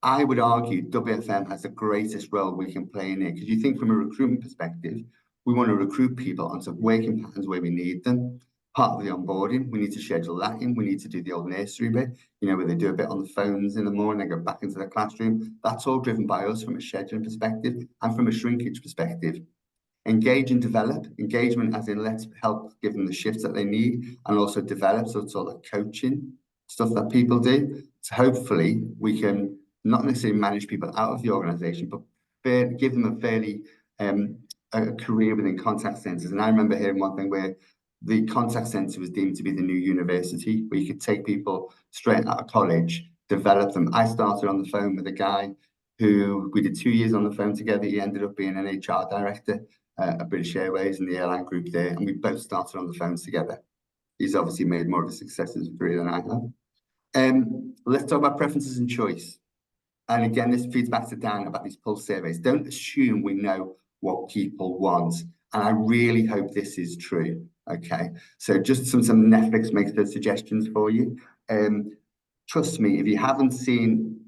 I would argue WFM has the greatest role we can play in it, because you think from a recruitment perspective, we want to recruit people onto working patterns where we need them. Part of the onboarding, we need to schedule that in. We need to do the old nursery bit, you know, where they do a bit on the phones in the morning, they go back into the classroom. That's all driven by us from a scheduling perspective and from a shrinkage perspective. Engage and develop. Engagement as in let's help give them the shifts that they need, and also develop, so it's all the coaching stuff that people do. So hopefully we can not necessarily manage people out of the organization, but give them a fairly a career within contact centers. And I remember hearing one thing where the contact center was deemed to be the new university, where you could take people straight out of college, develop them. I started on the phone with a guy who we did 2 years on the phone together. He ended up being an HR director at British Airways and the airline group there, and we both started on the phones together. He's obviously made more of a success in his career than I have. Let's talk about preferences and choice. And again, this feeds back to Dan about these pulse surveys. Don't assume we know what people want. And I really hope this is true. Okay, so just some Netflix makes those suggestions for you. Trust me, if you haven't seen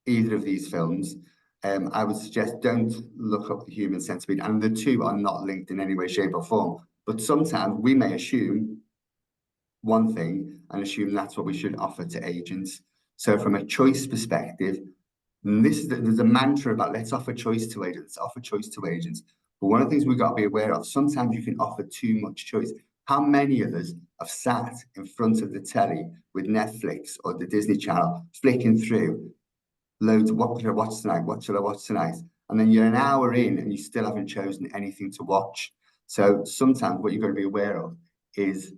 either of these films, I would suggest don't look up The Human Centipede. And the two are not linked in any way, shape, or form. But sometimes we may assume one thing and assume that's what we should offer to agents. So from a choice perspective, And there's a mantra about let's offer choice to agents, offer choice to agents. But one of the things we've got to be aware of, sometimes you can offer too much choice. How many of us have sat in front of the telly with Netflix or the Disney Channel, flicking through loads of what should I watch tonight? What should I watch tonight? And then you're an hour in and you still haven't chosen anything to watch. So sometimes what you've got to be aware of is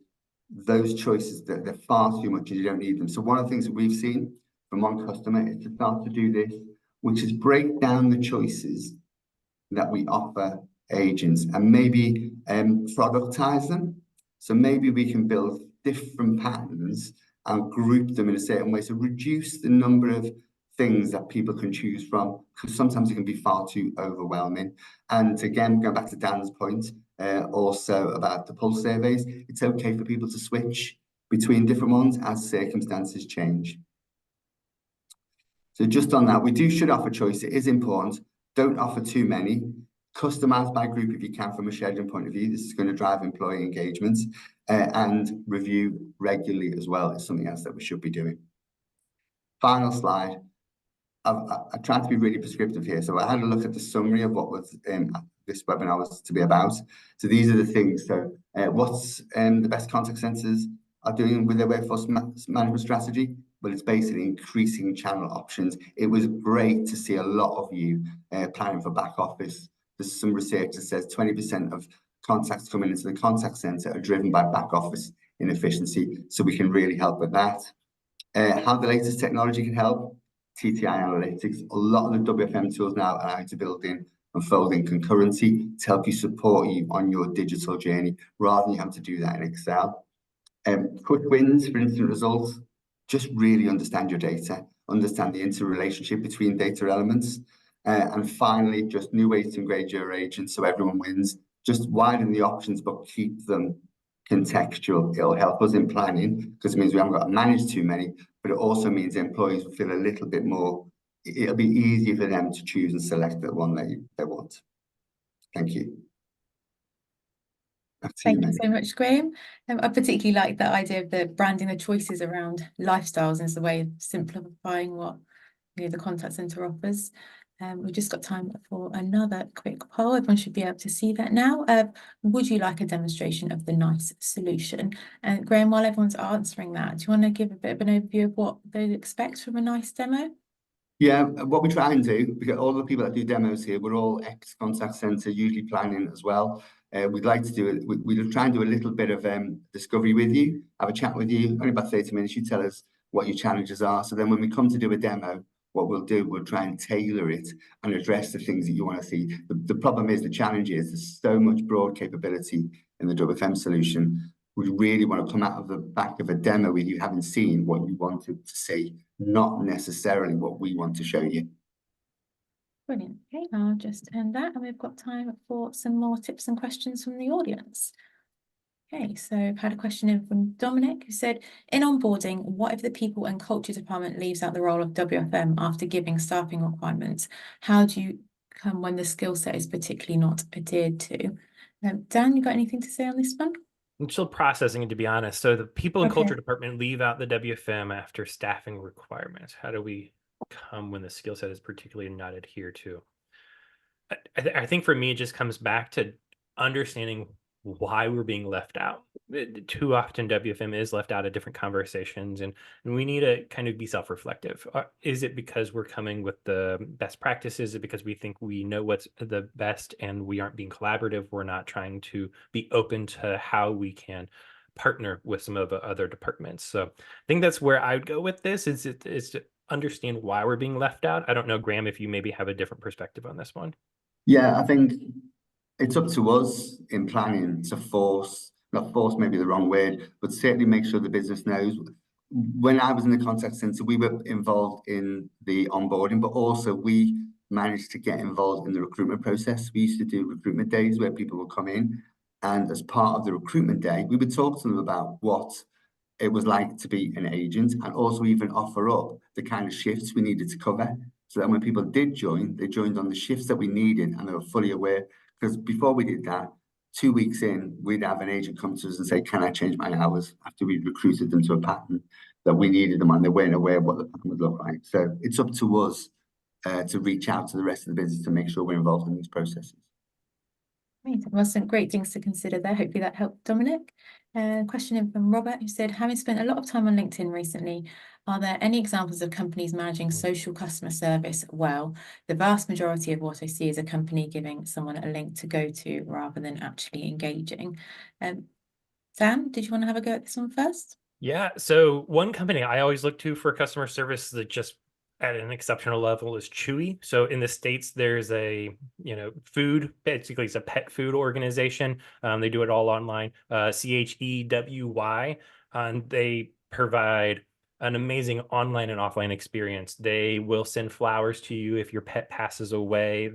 those choices that they're far too much and you don't need them. So one of the things that we've seen from one customer is to start to do this, which is break down the choices that we offer agents and maybe productize them. So maybe we can build different patterns and group them in a certain way. So reduce the number of things that people can choose from, because sometimes it can be far too overwhelming. And again, going back to Dan's point, also about the pulse surveys, it's okay for people to switch between different ones as circumstances change. So just on that, we should offer choice. It is important. Don't offer too many. Customize by group if you can from a scheduling point of view. This is going to drive employee engagement, and review regularly as well is something else that we should be doing. Final slide. I tried to be really prescriptive here. So I had a look at the summary of what was this webinar was to be about. So these are the things. So what's the best contact centers are doing with their workforce management strategy? Well, it's basically increasing channel options. It was great to see a lot of you planning for back office. There's some research that says 20% of contacts coming into the contact center are driven by back office inefficiency. So we can really help with that. How the latest technology can help. TTI analytics, a lot of the WFM tools now allow you to build in and fold in concurrency to help you support you on your digital journey rather than you have to do that in Excel. Quick wins for instant results, just really understand your data, understand the interrelationship between data elements. And finally, just new ways to engage your agents so everyone wins. Just widen the options, but keep them contextual. It'll help us in planning because it means we haven't got to manage too many, but it also means employees will feel a little bit more, it'll be easier for them to choose and select the one they want. Thank you. Thank you so much, Graham. I particularly like the idea of the branding the choices around lifestyles as a way of simplifying what the contact centre offers. We've just got time for another quick poll. Everyone should be able to see that now. Would you like a demonstration of the NICE solution? And Graham, while everyone's answering that, do you want to give a bit of an overview of what they expect from a NICE demo? Yeah, what we try and do, because all the people that do demos here, we're all ex-contact centre, usually planning as well. We'd like to do it, we'll try and do a little bit of discovery with you, have a chat with you, only about 30 minutes, you tell us what your challenges are. So then when we come to do a demo, what we'll do, we'll try and tailor it and address the things that you want to see. The problem is, the challenge is there's so much broad capability in the WFM solution. We really want to come out of the back of a demo with you having seen what you wanted to see, not necessarily what we want to show you. Brilliant. Okay, I'll just end that, and we've got time for some more tips and questions from the audience. Okay, so I've had a question in from Dominic who said, in onboarding, what if the people and culture department leaves out the role of WFM after giving staffing requirements? How do you come when the skill set is particularly not adhered to? Dan, you got anything to say on this one? I'm still processing it, to be honest. So the people and culture department leave out the WFM after staffing requirements. How do we come when the skill set is particularly not adhered to? I think for me, it just comes back to understanding why we're being left out. Too often WFM is left out of different conversations, and we need to kind of be self-reflective. Is it because we're coming with the best practices? Is it because we think we know what's the best and we aren't being collaborative? We're not trying to be open to how we can partner with some of the other departments. So I think that's where I would go with this, is to understand why we're being left out. I don't know, Graham, if you maybe have a different perspective on this one. Yeah, I think it's up to us in planning to not force maybe the wrong word, but certainly make sure the business knows. When I was in the contact center, we were involved in the onboarding, but also we managed to get involved in the recruitment process. We used to do recruitment days where people would come in, and as part of the recruitment day, we would talk to them about what it was like to be an agent, and also even offer up the kind of shifts we needed to cover. So that when people did join, they joined on the shifts that we needed and they were fully aware. Because before we did that, 2 weeks in, we'd have an agent come to us and say, can I change my hours? After we recruited them to a pattern that we needed them on, they weren't aware of what the pattern would look like. So it's up to us to reach out to the rest of the business to make sure we're involved in these processes. Amazing. Well, some great things to consider there. Hopefully that helped, Dominic. Question in from Robert, who said, having spent a lot of time on LinkedIn recently, are there any examples of companies managing social customer service well? The vast majority of what I see is a company giving someone a link to go to rather than actually engaging. Sam, did you want to have a go at this one first? Yeah. So one company I always look to for customer service that just at an exceptional level is Chewy. So in the States, there's a, food, basically it's a pet food organization. They do it all online, CHEWY, and they provide an amazing online and offline experience. They will send flowers to you if your pet passes away.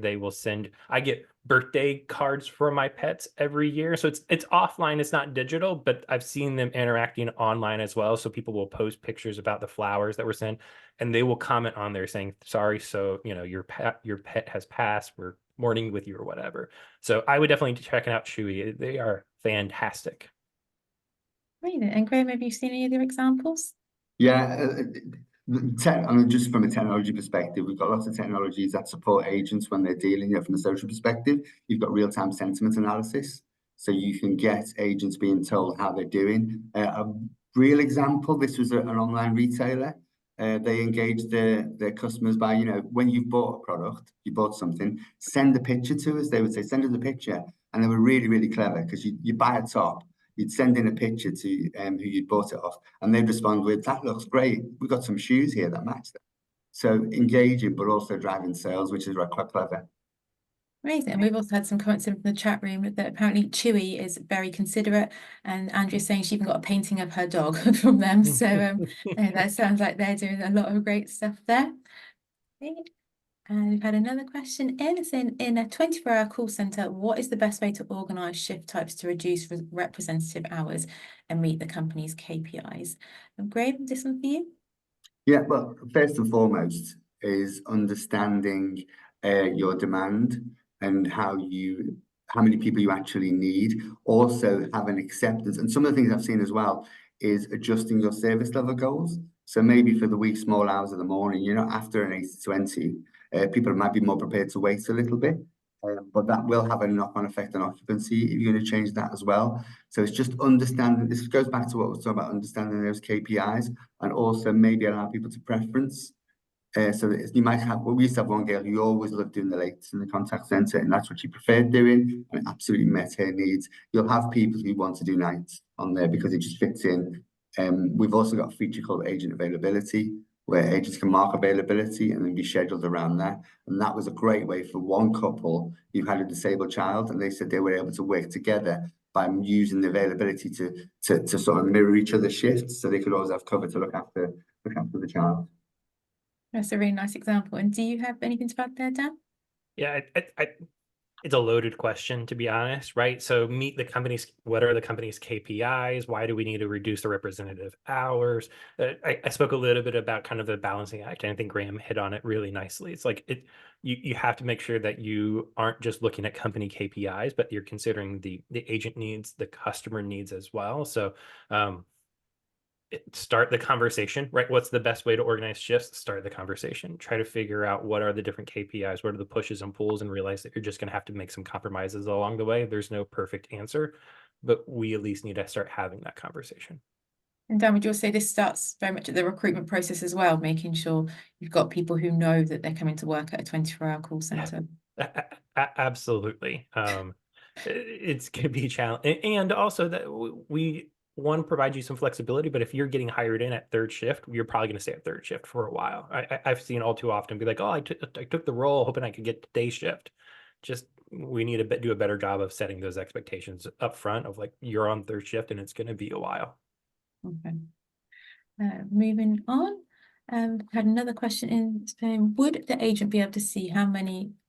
I get birthday cards for my pets every year. So it's offline, it's not digital, but I've seen them interacting online as well. So people will post pictures about the flowers that were sent, and they will comment on there saying, sorry, so your pet has passed, we're mourning with you or whatever. So I would definitely check out Chewy. They are fantastic. Amazing. And Graham, have you seen any other examples? Yeah, I mean, just from a technology perspective, we've got lots of technologies that support agents when they're dealing. From a social perspective, you've got real-time sentiment analysis, so you can get agents being told how they're doing. A real example: this was an online retailer. They engaged their customers by, when you've bought a product, you bought something, send a picture to us. They would say, send us a picture, and they were really, really clever because you buy a top. You'd send in a picture to who you'd bought it off, and they'd respond with, that looks great. We've got some shoes here that match that. So engaging, but also driving sales, which is quite clever. Amazing. And we've also had some comments in from the chat room that apparently Chewy is very considerate, and Andrea's saying she even got a painting of her dog from them. So that sounds like they're doing a lot of great stuff there. Okay. And we've had another question in. It's in a 24-hour call centre, what is the best way to organise shift types to reduce representative hours and meet the company's KPIs? And Graham, this one for you? Yeah, well, first and foremost is understanding your demand and how many people you actually need. Also have an acceptance. And some of the things I've seen as well is adjusting your service level goals. So maybe for the wee small hours of the morning, after an 80-20, people might be more prepared to wait a little bit. But that will have a knock-on effect on occupancy if you're going to change that as well. So it's just understanding. This goes back to what we were talking about, understanding those KPIs, and also maybe allow people to preference. So that you might have, we used to have one girl who always loved doing the late in the contact centre, and that's what she preferred doing, and it absolutely met her needs. You'll have people who want to do nights on there because it just fits in. We've also got a feature called agent availability, where agents can mark availability and then be scheduled around that. And that was a great way for one couple who had a disabled child, and they said they were able to work together by using the availability to sort of mirror each other's shifts, so they could always have cover to look after the child. That's a really nice example. And do you have anything to add there, Dan? Yeah, it's a loaded question, to be honest, right? So what are the company's KPIs? Why do we need to reduce the representative hours? I spoke a little bit about kind of the balancing act, and I think Graham hit on it really nicely. It's like you have to make sure that you aren't just looking at company KPIs, but you're considering the agent needs, the customer needs as well. So start the conversation, right? What's the best way to organize shifts? Start the conversation. Try to figure out what are the different KPIs, what are the pushes and pulls, and realize that you're just going to have to make some compromises along the way. There's no perfect answer, but we at least need to start having that conversation. And Dan, would you say this starts very much at the recruitment process as well, making sure you've got people who know that they're coming to work at a 24-hour call centre? Absolutely. It's going to be a challenge. And also that we provide you some flexibility, but if you're getting hired in at third shift, you're probably going to stay at third shift for a while. I've seen all too often be like, oh, I took the role hoping I could get to day shift. We need to do a better job of setting those expectations up front of like, you're on third shift and it's going to be a while. Okay. Moving on. Had another question in saying, would the agent be able to see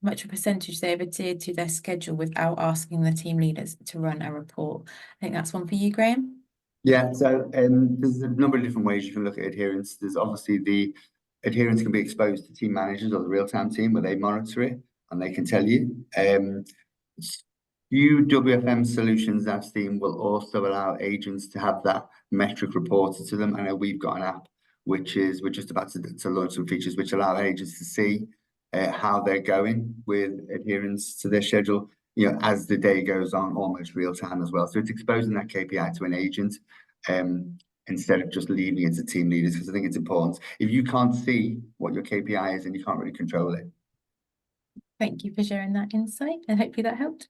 much a percentage they have adhered to their schedule without asking the team leaders to run a report? I think that's one for you, Graham. Yeah, so there's a number of different ways you can look at adherence. There's obviously the adherence can be exposed to team managers or the real-time team where they monitor it and they can tell you. UWFM solutions, that team will also allow agents to have that metric reported to them. I know we've got an app we're just about to launch some features which allow agents to see how they're going with adherence to their schedule, as the day goes on, almost real time as well. So it's exposing that KPI to an agent, instead of just leaving it to team leaders, because I think it's important. If you can't see what your KPI is, and you can't really control it. Thank you for sharing that insight, and hopefully that helped.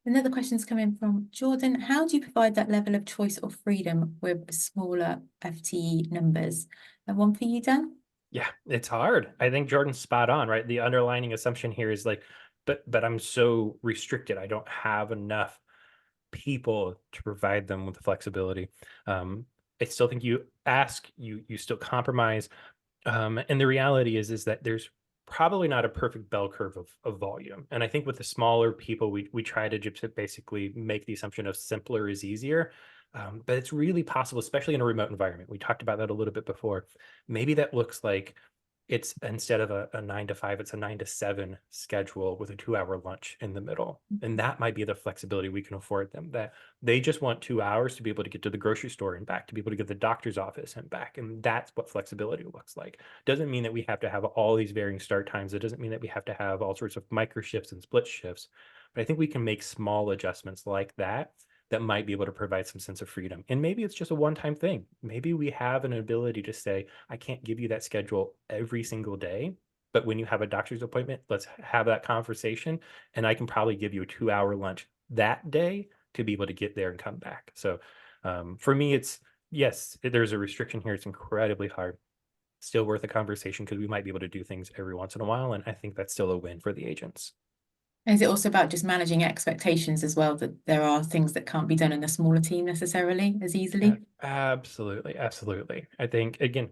Another question's coming from Jordan. How do you provide that level of choice or freedom with smaller FTE numbers? And one for you, Dan? Yeah, it's hard. I think Jordan's spot on, right? The underlining assumption here is like, but I'm so restricted. I don't have enough people to provide them with the flexibility. I still think you ask, you still compromise. And the reality is that there's probably not a perfect bell curve of volume. And I think with the smaller people, we try to just basically make the assumption of simpler is easier. But it's really possible, especially in a remote environment. We talked about that a little bit before. Maybe that looks like it's instead of a 9 to 5, it's a 9 to 7 schedule with a 2-hour lunch in the middle. And that might be the flexibility we can afford them, that they just want 2 hours to be able to get to the grocery store and back, to be able to get to the doctor's office and back. And that's what flexibility looks like. Doesn't mean that we have to have all these varying start times. It doesn't mean that we have to have all sorts of micro shifts and split shifts. But I think we can make small adjustments like that might be able to provide some sense of freedom. And maybe it's just a one-time thing. Maybe we have an ability to say, I can't give you that schedule every single day, but when you have a doctor's appointment, let's have that conversation. And I can probably give you a 2-hour lunch that day to be able to get there and come back. So for me, it's, yes, there's a restriction here. It's incredibly hard. Still worth a conversation because we might be able to do things every once in a while. And I think that's still a win for the agents. Is it also about just managing expectations as well, that there are things that can't be done in a smaller team necessarily as easily? Absolutely. Absolutely. I think, again,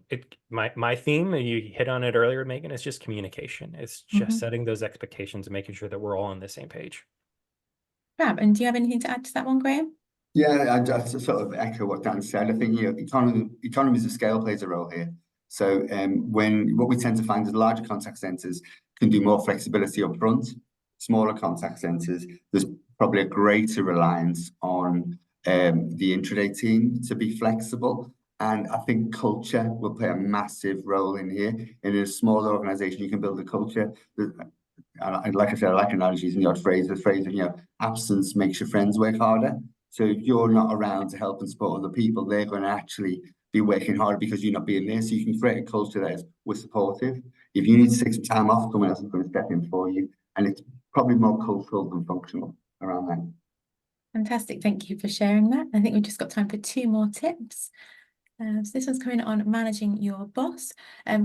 my theme, you hit on it earlier, Megan, is just communication. It's just setting those expectations and making sure that we're all on the same page. Fab. And do you have anything to add to that one, Graham? Yeah, I just sort of echo what Dan said. I think economies of scale plays a role here. So what we tend to find is larger contact centers can do more flexibility up front. Smaller contact centers, there's probably a greater reliance on the intraday team to be flexible. And I think culture will play a massive role in here. In a smaller organization, you can build a culture. And like I said, I like analogies and the odd phrase, of, absence makes your friends work harder. So if you're not around to help and support other people, they're going to actually be working harder because you're not being there. So you can create a culture that is, we're supportive. If you need to take some time off, someone else is going to step in for you. And it's probably more cultural than functional around that. Fantastic. Thank you for sharing that. I think we've just got time for 2 more tips. So this one's coming on managing your boss.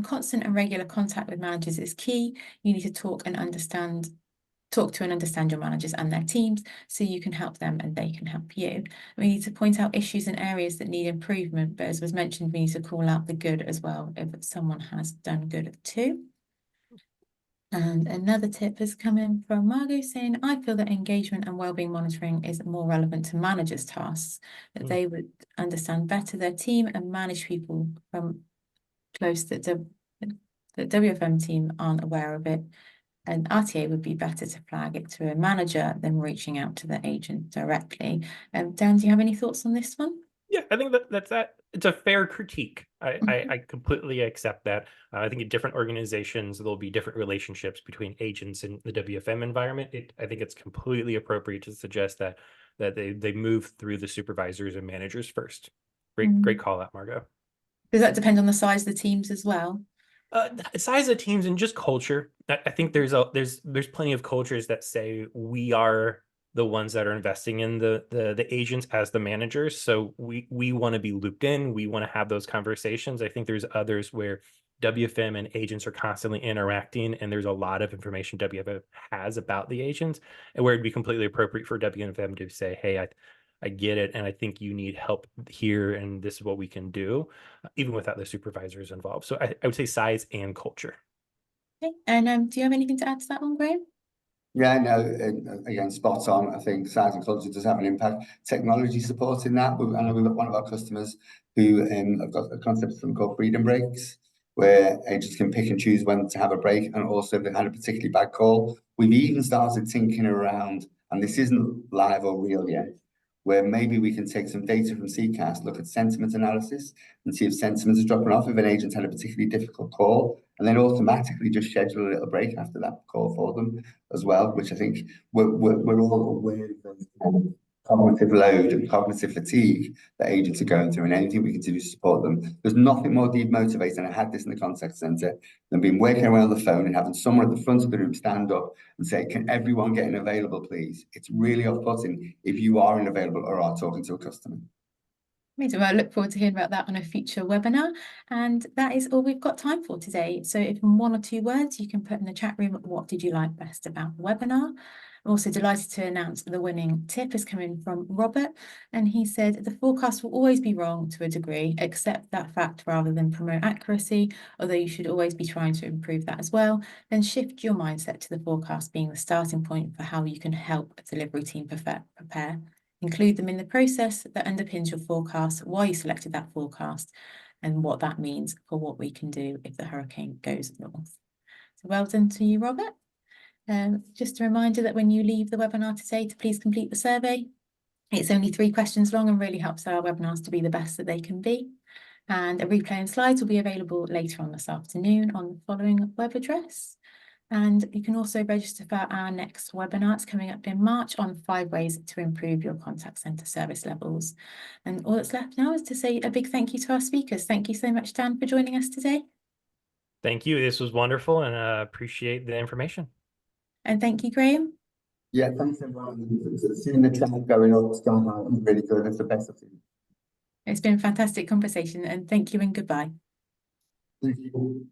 Constant and regular contact with managers is key. You need to talk to and understand your managers and their teams so you can help them and they can help you. We need to point out issues and areas that need improvement, but as was mentioned, we need to call out the good as well if someone has done good too. And another tip is coming from Margot saying, I feel that engagement and wellbeing monitoring is more relevant to managers' tasks, that they would understand better their team and manage people from close that the WFM team aren't aware of it. And RTA would be better to flag it to a manager than reaching out to the agent directly. Dan, do you have any thoughts on this one? Yeah, I think that's it's a fair critique. I completely accept that. I think in different organizations, there'll be different relationships between agents in the WFM environment. I think it's completely appropriate to suggest that they move through the supervisors and managers first. Great call out, Margot. Does that depend on the size of the teams as well? Size of teams and just culture. I think there's plenty of cultures that say we are the ones that are investing in the agents as the managers. So we want to be looped in. We want to have those conversations. I think there's others where WFM and agents are constantly interacting, and there's a lot of information WFM has about the agents, and where it'd be completely appropriate for WFM to say, hey, I get it, and I think you need help here, and this is what we can do, even without the supervisors involved. So I would say size and culture. Okay. And do you have anything to add to that one, Graham? Yeah, no, again, spot on. I think size and culture does have an impact. Technology supporting that. I know we've got one of our customers who have got a concept of something called freedom breaks, where agents can pick and choose when to have a break, and also if they had a particularly bad call. We've even started thinking around, and this isn't live or real yet, where maybe we can take some data from CCAS, look at sentiment analysis, and see if sentiment is dropping off if an agent had a particularly difficult call, and then automatically just schedule a little break after that call for them as well, which I think we're all aware of those kind of cognitive load and cognitive fatigue that agents are going through, and anything we can do to support them. There's nothing more demotivating, and I had this in the contact center, than being working away on the phone and having someone at the front of the room stand up and say, can everyone get in available, please? It's really off-putting if you are unavailable or are talking to a customer. Amazing. Well, I look forward to hearing about that on a future webinar. And that is all we've got time for today. So if in 1 or 2 words, you can put in the chat room, what did you like best about the webinar? I'm also delighted to announce the winning tip is coming from Robert. And he said, the forecast will always be wrong to a degree, accept that fact rather than promote accuracy, although you should always be trying to improve that as well. Then shift your mindset to the forecast being the starting point for how you can help a delivery team prepare. Include them in the process that underpins your forecast, why you selected that forecast, and what that means for what we can do if the hurricane goes north. So well done to you, Robert. Just a reminder that when you leave the webinar today, to please complete the survey. It's only 3 questions long and really helps our webinars to be the best that they can be. And a replay and slides will be available later on this afternoon on the following web address. And you can also register for our next webinar. It's coming up in March on 5 ways to improve your contact centre service levels. And all that's left now is to say a big thank you to our speakers. Thank you so much, Dan, for joining us today. Thank you. This was wonderful, and appreciate the information. And thank you, Graham. Yeah, thanks everyone. Seeing the trend going up, it's going on, it's really good. It's the best I've seen. It's been a fantastic conversation, and thank you and goodbye. Thank you.